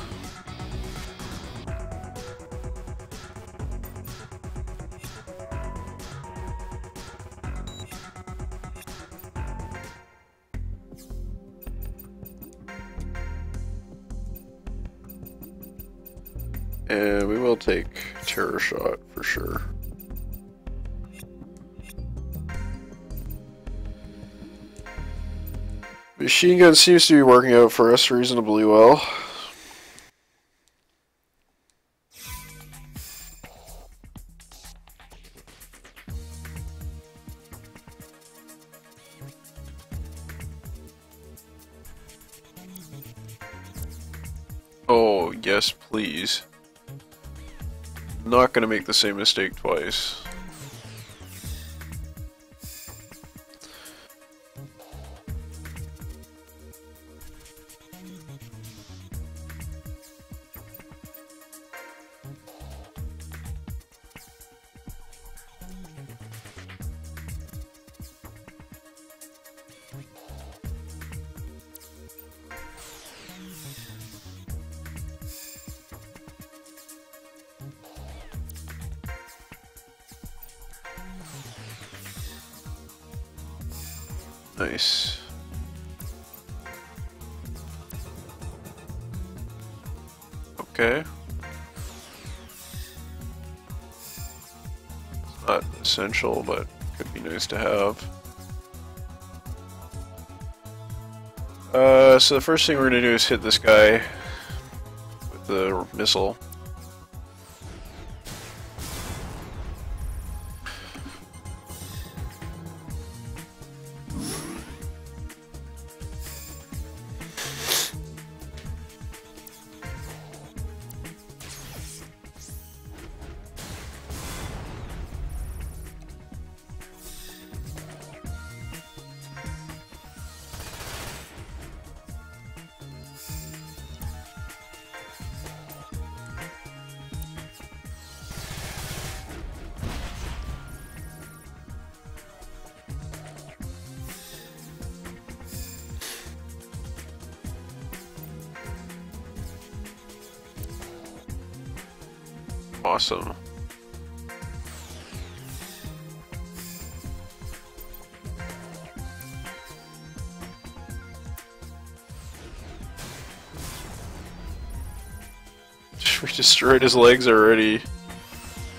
And we will take Terror Shot for sure. Machine gun seems to be working out for us reasonably well. Oh, yes, please. Not gonna make the same mistake twice. Nice. Okay. It's not essential, but could be nice to have. So the first thing we're gonna do is hit this guy with the missile. Awesome. We destroyed his legs already.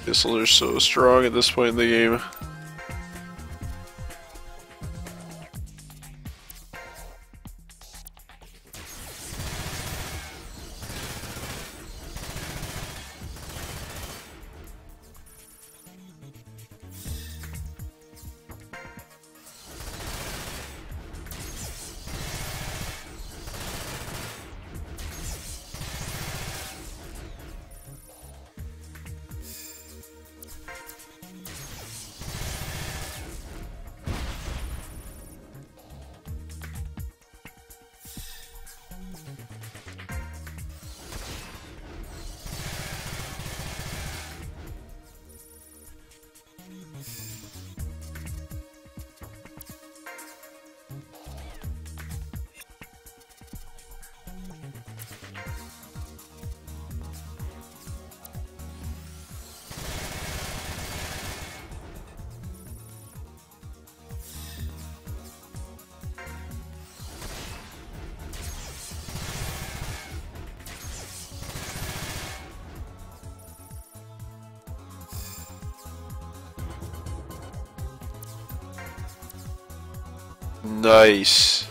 Missiles are so strong at this point in the game. Nice.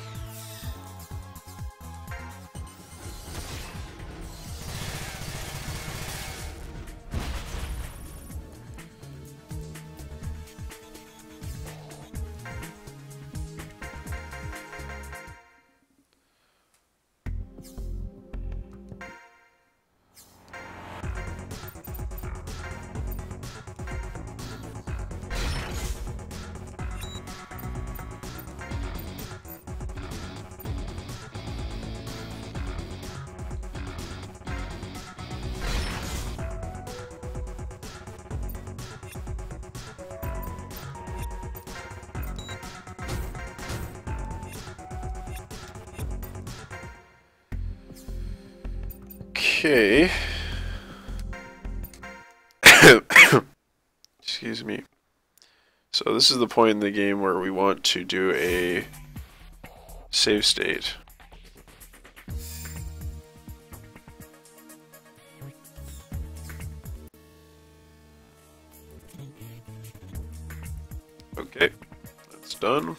Okay. Excuse me. So this is the point in the game where we want to do a save state. Okay, that's done.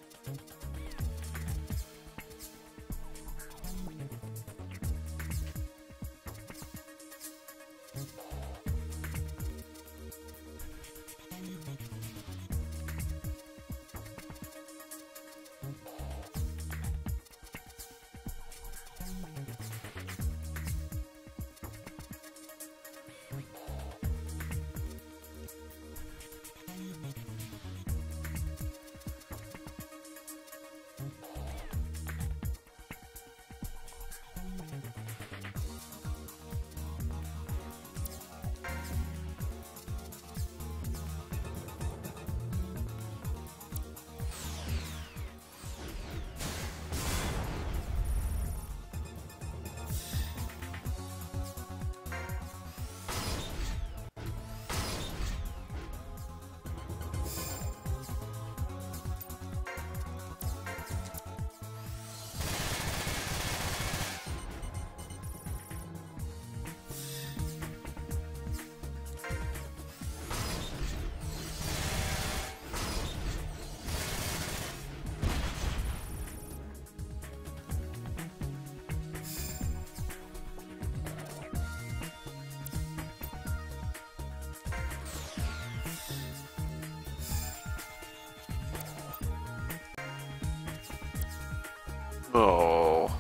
Oh.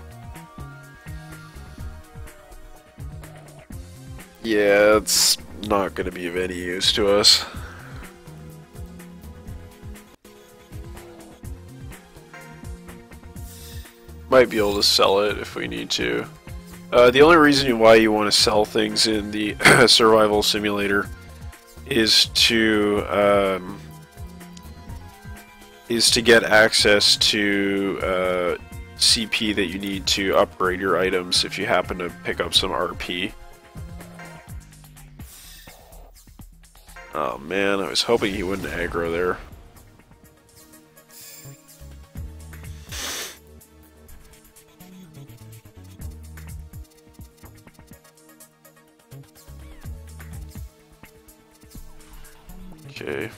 Yeah, it's not going to be of any use to us. Might be able to sell it if we need to. The only reason why you want to sell things in the survival simulator is to get access to CP that you need to upgrade your items if you happen to pick up some RP. Oh man, I was hoping he wouldn't aggro there. Okay.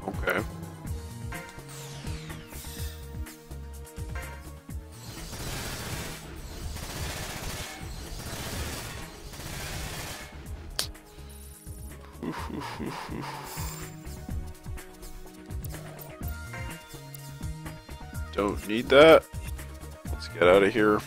Okay. Don't need that. Let's get out of here.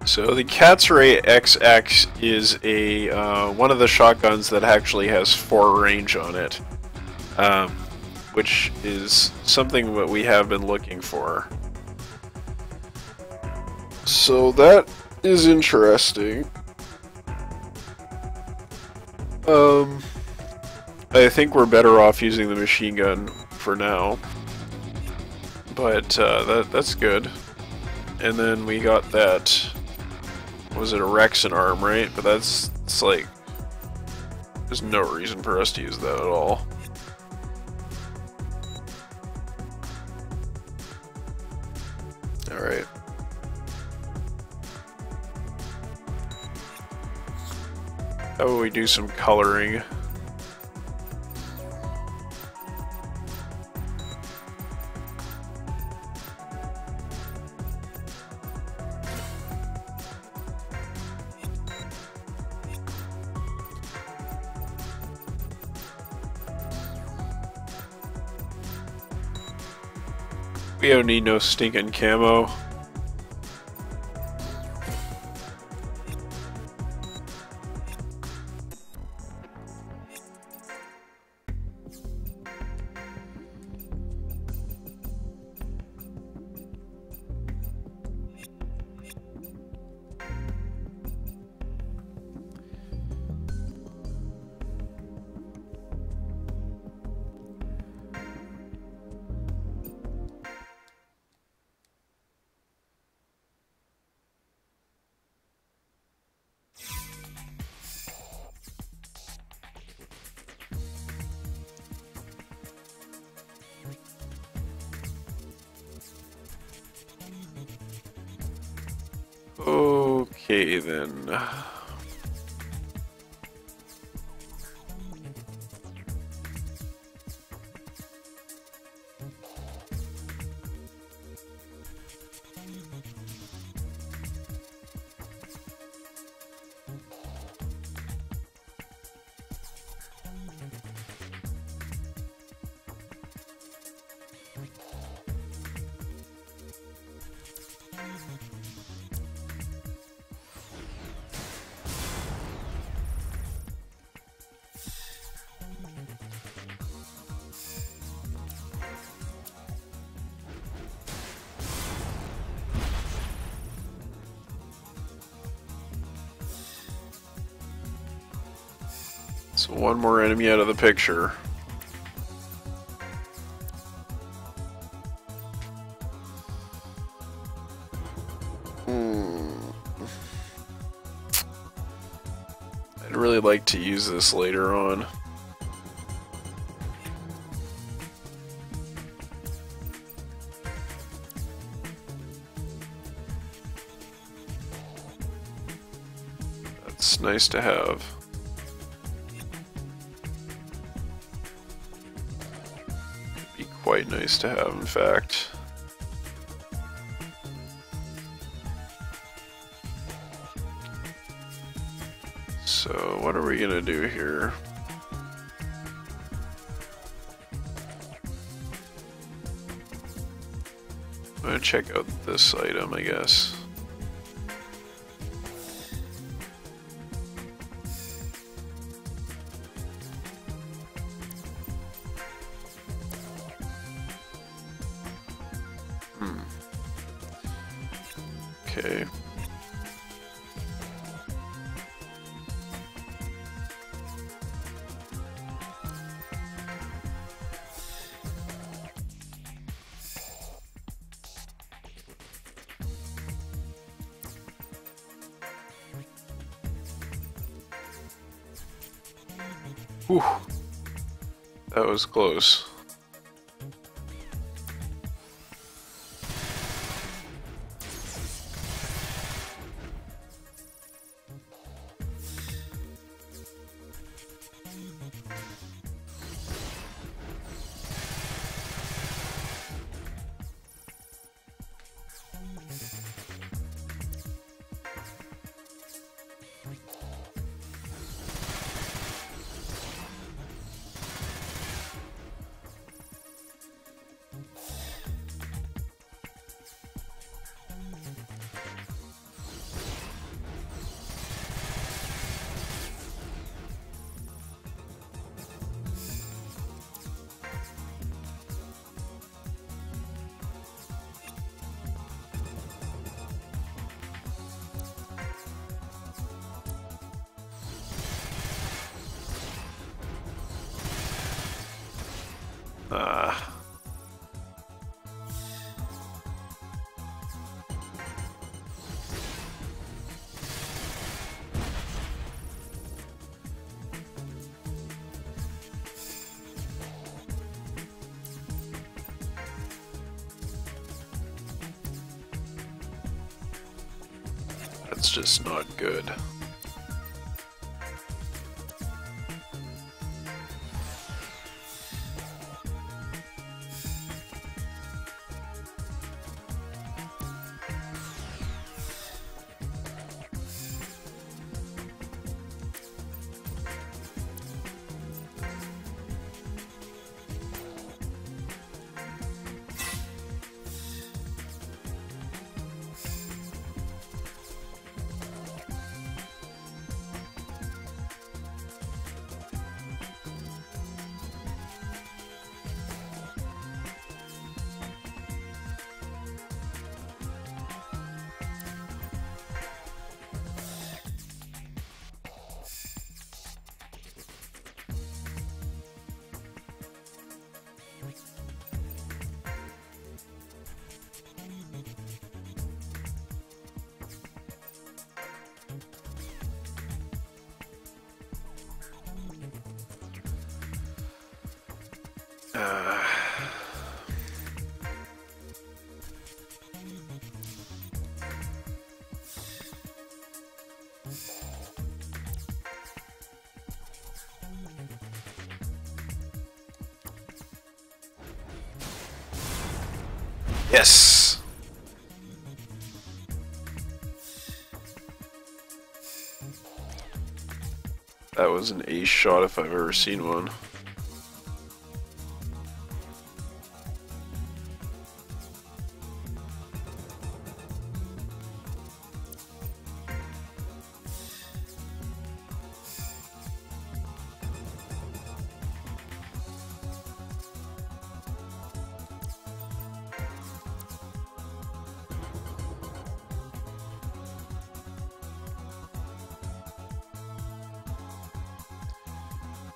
So the Cat's Ray XX is a one of the shotguns that actually has 4 range on it, which is something that we have been looking for. So that is interesting. I think we're better off using the machine gun for now, but that's good. And then we got that. Was it a Rexon arm, right? But it's like, there's no reason for us to use that at all. Alright. How about we do some coloring? We don't need no stinking camo. Okay then. So one more enemy out of the picture. I'd really like to use this later on. That's nice to have. Quite nice to have, in fact. So, what are we gonna do here? I'm gonna check out this item, I guess. Okay. Whew. That was close. Ah. That's just not good. Yes! That was an ace shot if I've ever seen one.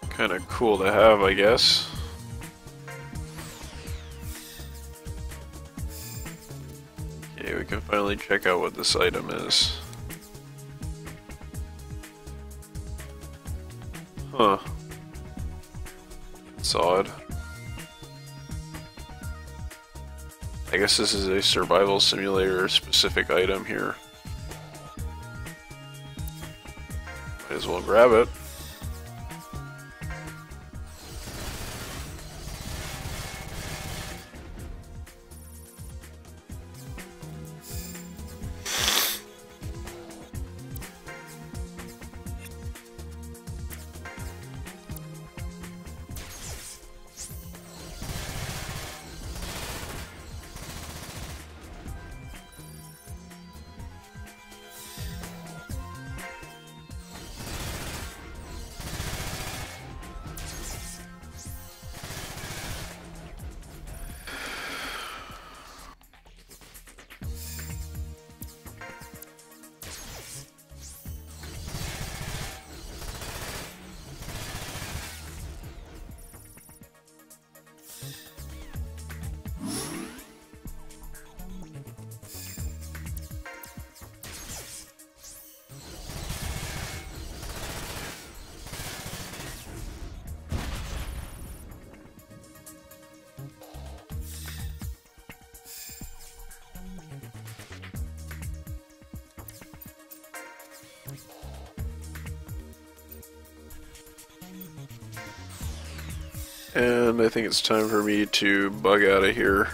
Kind of cool to have, I guess. Okay, we can finally check out what this item is. Huh. It's odd. I guess this is a survival simulator specific item here. Might as well grab it. And I think it's time for me to bug out of here.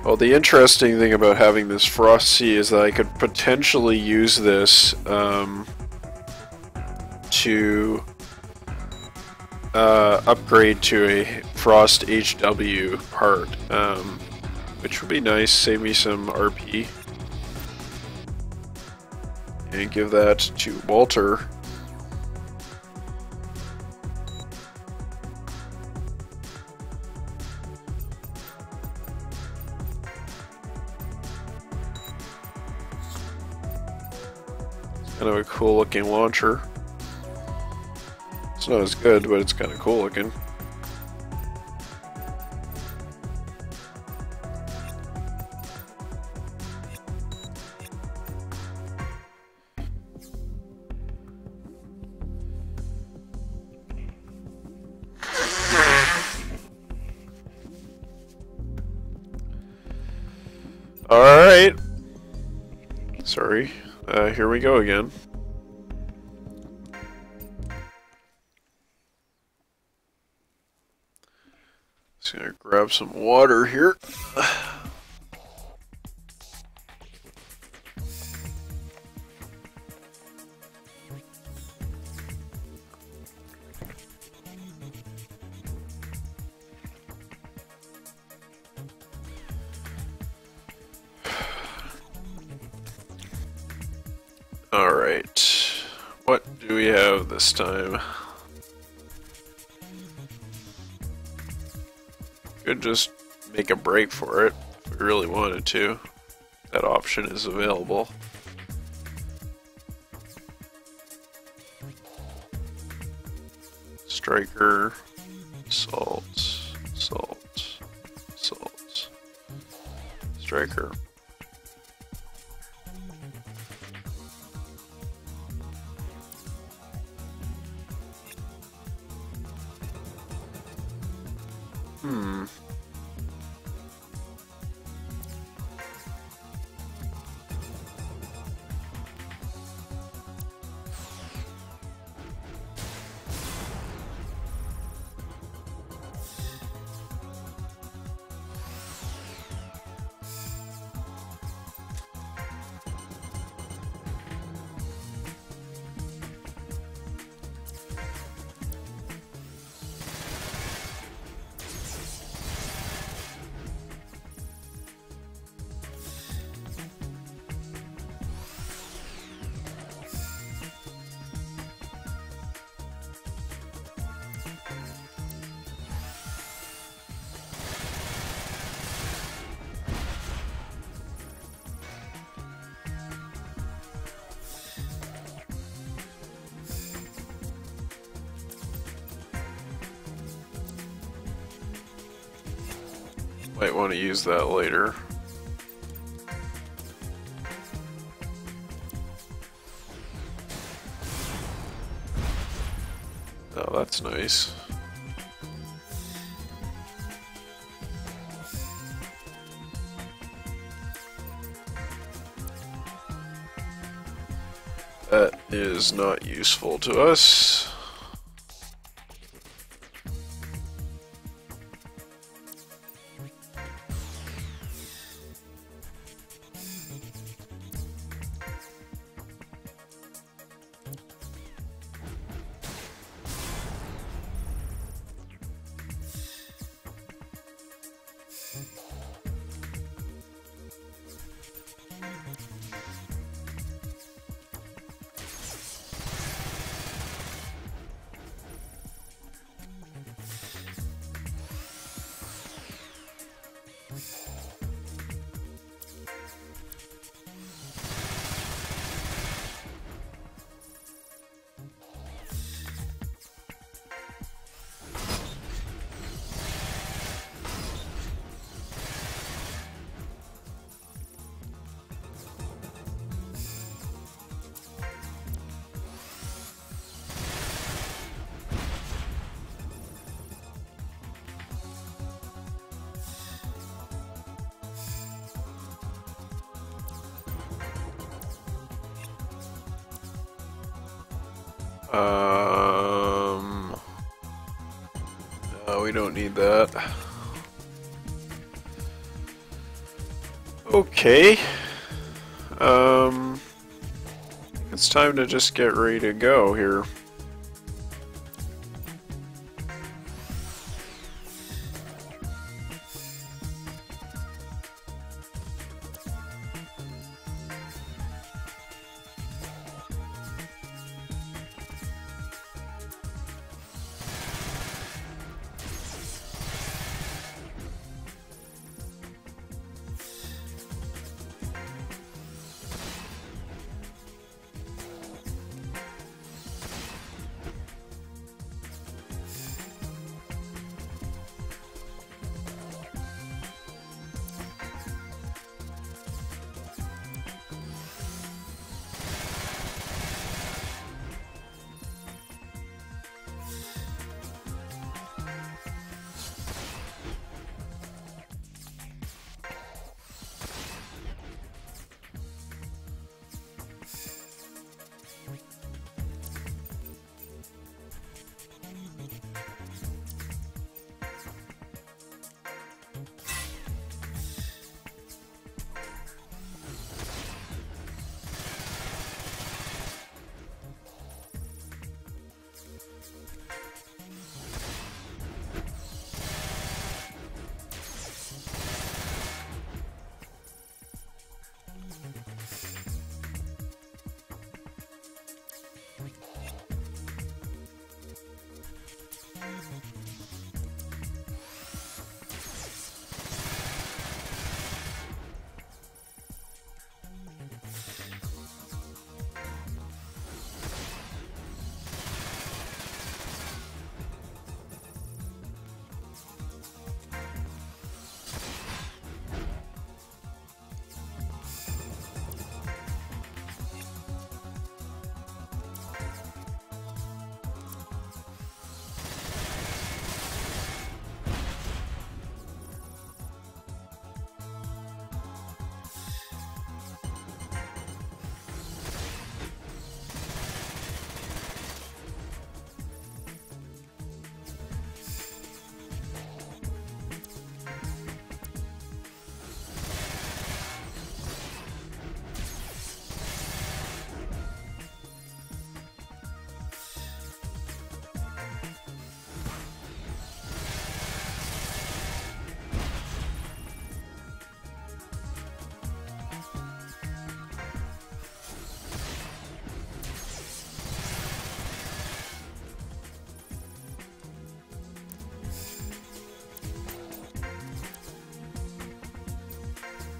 Well, the interesting thing about having this Frost Sea is that I could potentially use this to upgrade to a Frost HW part, which would be nice, save me some RP. And give that to Walter. Kind of a cool looking launcher. It's not as good, but it's kind of cool looking. Alright. Sorry. Here we go again. Just gonna grab some water here. Alright, what do we have this time? Could just make a break for it if we really wanted to. That option is available. Striker, salt, salt, salt, striker. Might want to use that later. Oh, that's nice. That is not useful to us. No, we don't need that. Okay. It's time to just get ready to go here.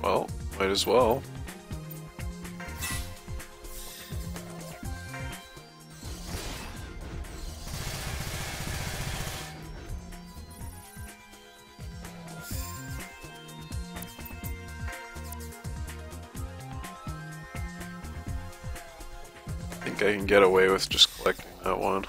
Well, might as well. I think I can get away with just collecting that one.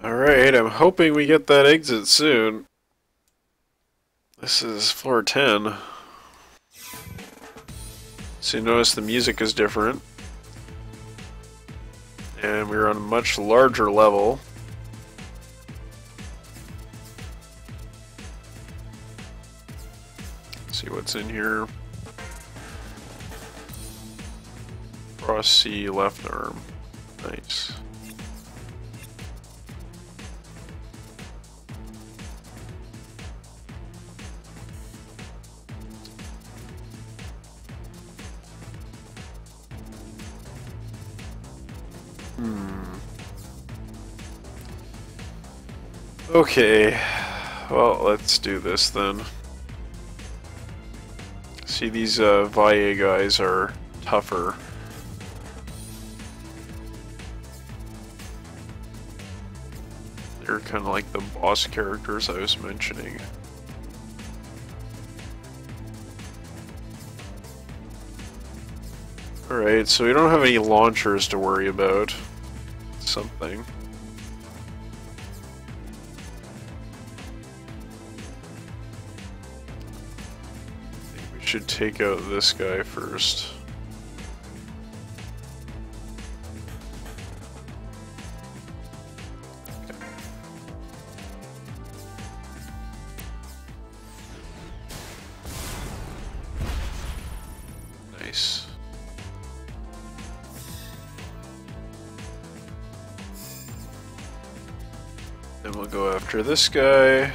Alright, I'm hoping we get that exit soon. This is floor 10. So you notice the music is different. And we're on a much larger level. Let's see what's in here. Cross C left arm. Nice. Okay, well, let's do this then. See, these Valle guys are tougher. They're kind of like the boss characters I was mentioning. Alright, so we don't have any launchers to worry about. Something. I think we should take out this guy first. Nice. Then we'll go after this guy.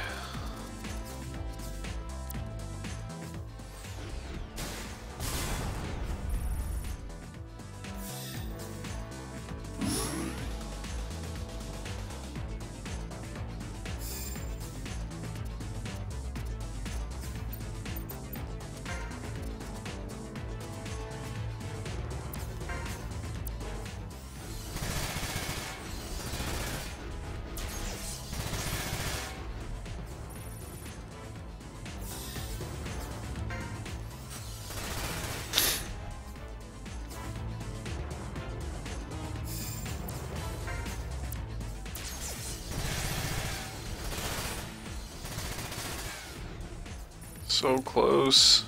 So close.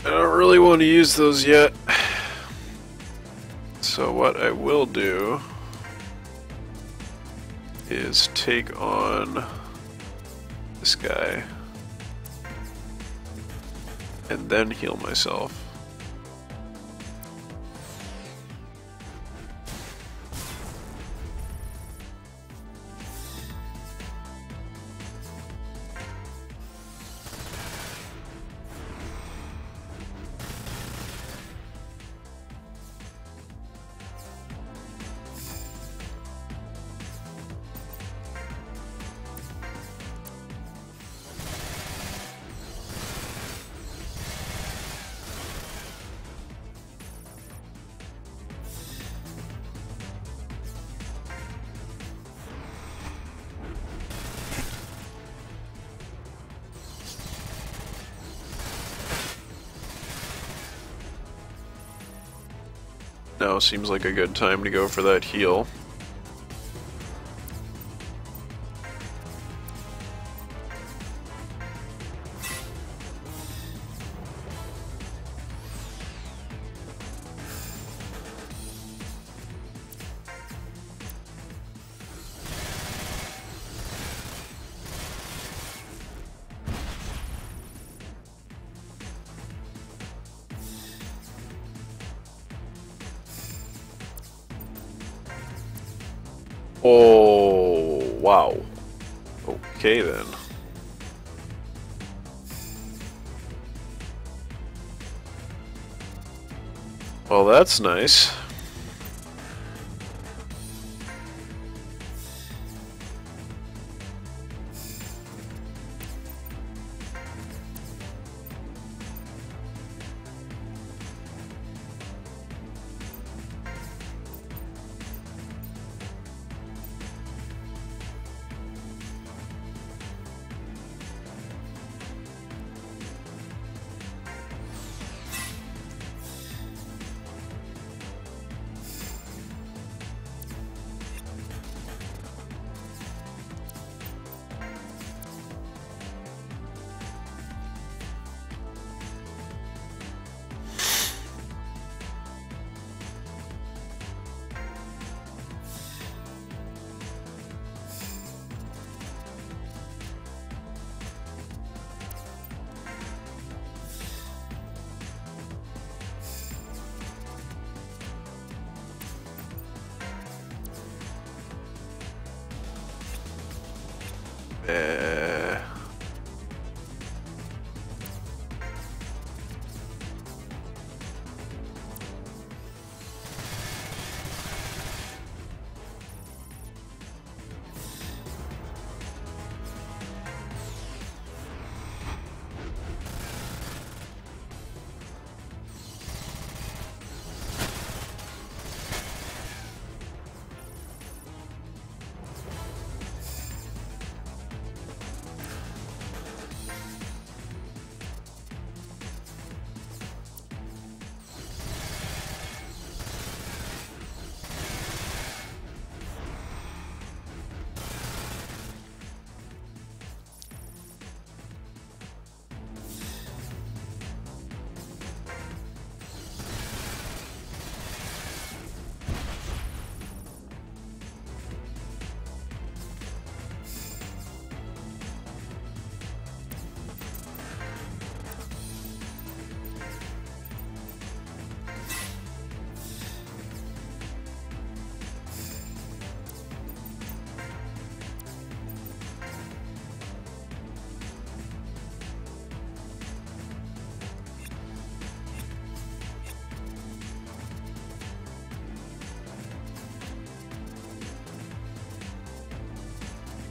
I don't really want to use those yet. So what I will do is take on this guy and then heal myself. Now seems like a good time to go for that heal. Oh, wow. Okay then. Well, that's nice.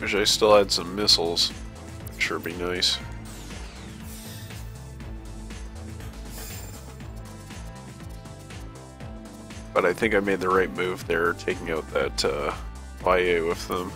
Wish I still had some missiles. Sure be nice. But I think I made the right move there, taking out that YA with them.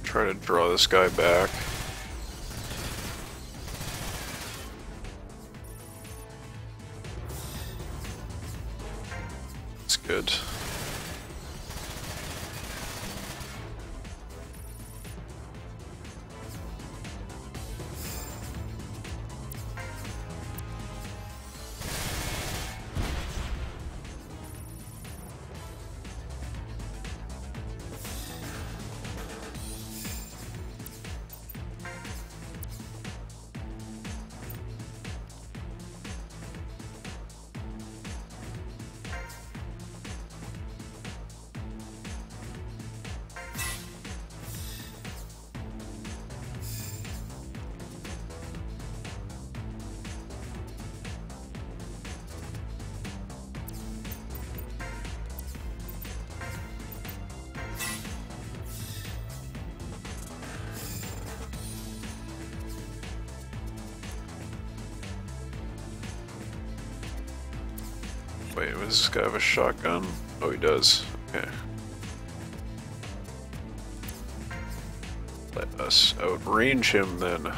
Try to draw this guy back. That's good. Wait, does this guy have a shotgun? Oh, he does. Okay. Let us outrange him then.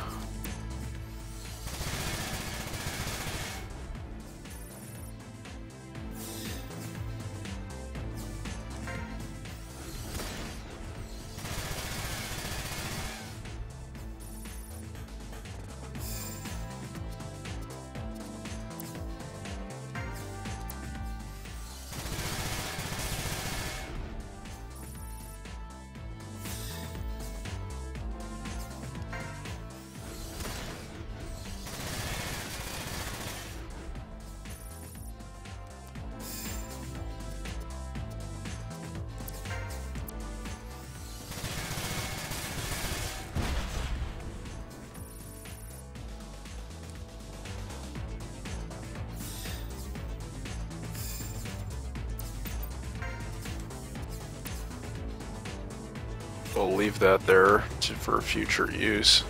We'll leave that there for future use.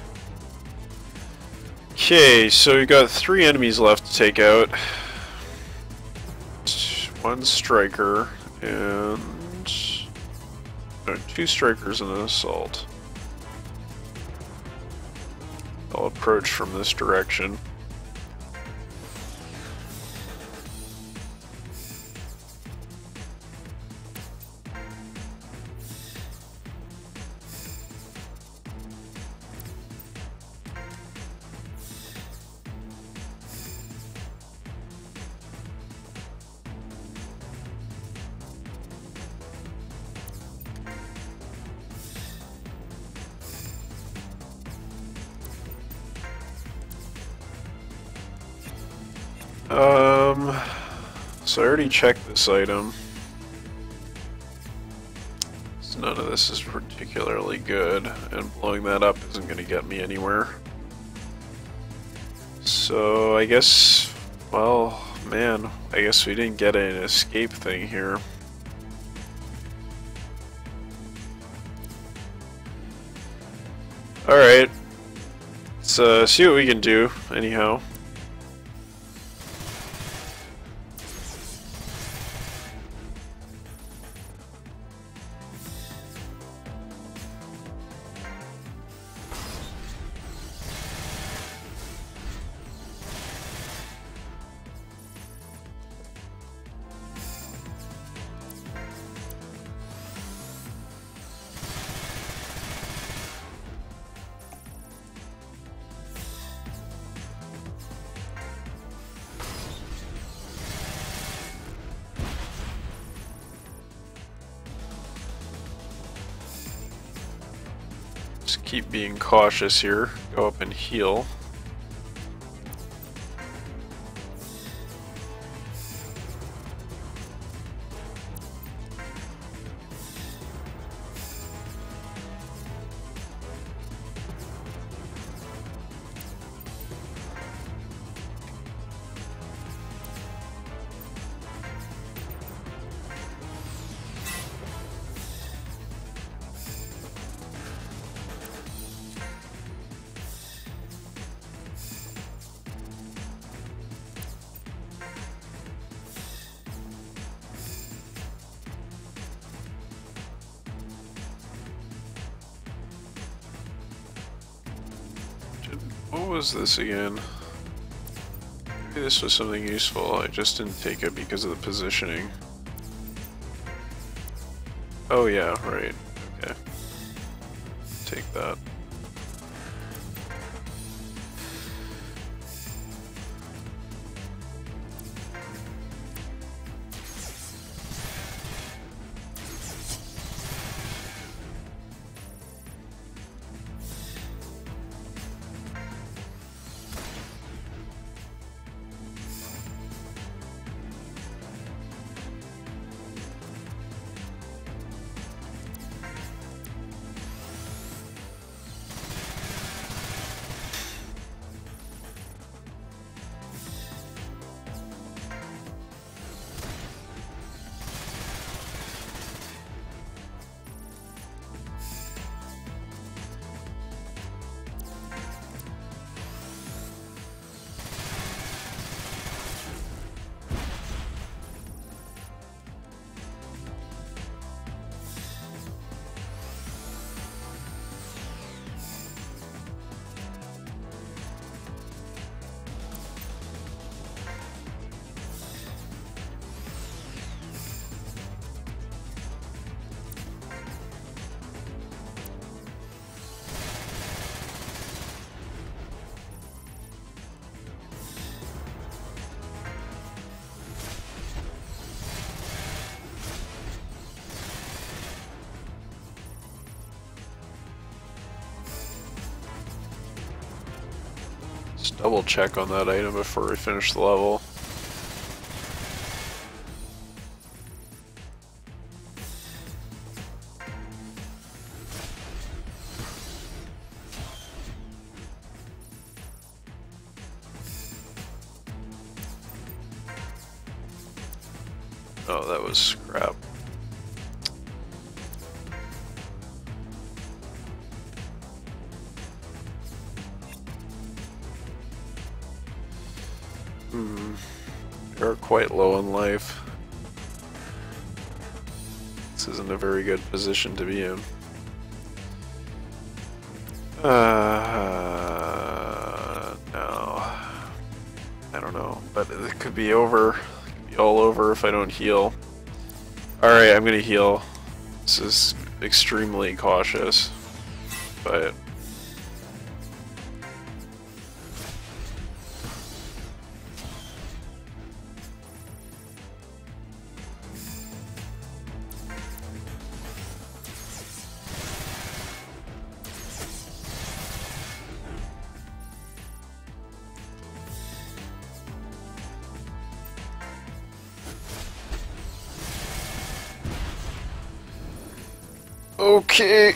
Okay, so we got 3 enemies left to take out. 1 striker and 2 strikers and an assault. I'll approach from this direction. So I already checked this item. So none of this is particularly good, and blowing that up isn't going to get me anywhere. So I guess, well, man, I guess we didn't get an escape thing here. Alright, let's see what we can do, anyhow. Just keep being cautious here. Go up and heal. What was this again? Maybe this was something useful. I just didn't take it because of the positioning. Oh yeah, right. Okay. Take that. Just double check on that item before we finish the level. Oh, that was scrap. They're quite low in life. This isn't a very good position to be in. No. I don't know, but it could be over. It could be all over if I don't heal. Alright, I'm gonna heal. This is extremely cautious, but Okay,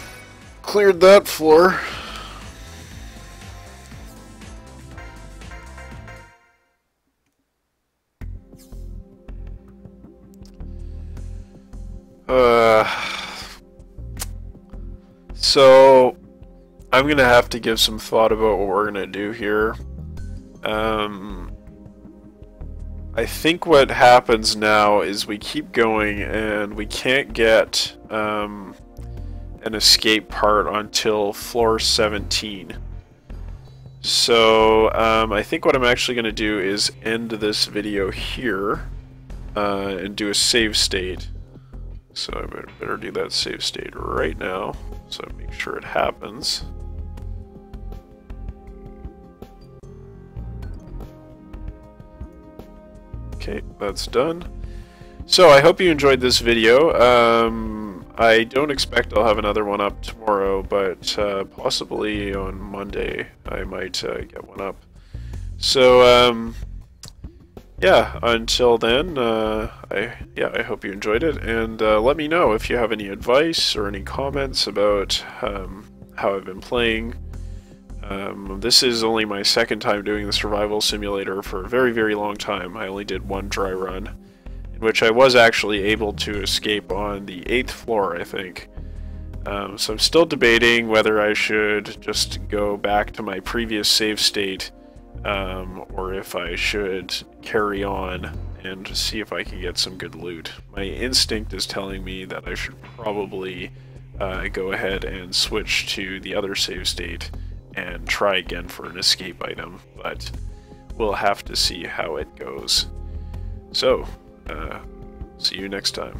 cleared that floor. So I'm gonna have to give some thought about what we're gonna do here. I think what happens now is we keep going and we can't get an escape part until floor 17. So I think what I'm actually going to do is end this video here and do a save state. So I better do that save state right now, so make sure it happens. Okay, that's done. So I hope you enjoyed this video. I don't expect I'll have another one up tomorrow, but possibly on Monday I might get one up. So yeah, until then, I hope you enjoyed it, and let me know if you have any advice or any comments about how I've been playing. This is only my second time doing the survival simulator for a very, very long time. I only did one dry run, in which I was actually able to escape on the 8th floor, I think. So I'm still debating whether I should just go back to my previous save state, or if I should carry on and see if I can get some good loot. My instinct is telling me that I should probably go ahead and switch to the other save state and try again for an escape item, but we'll have to see how it goes. So, see you next time.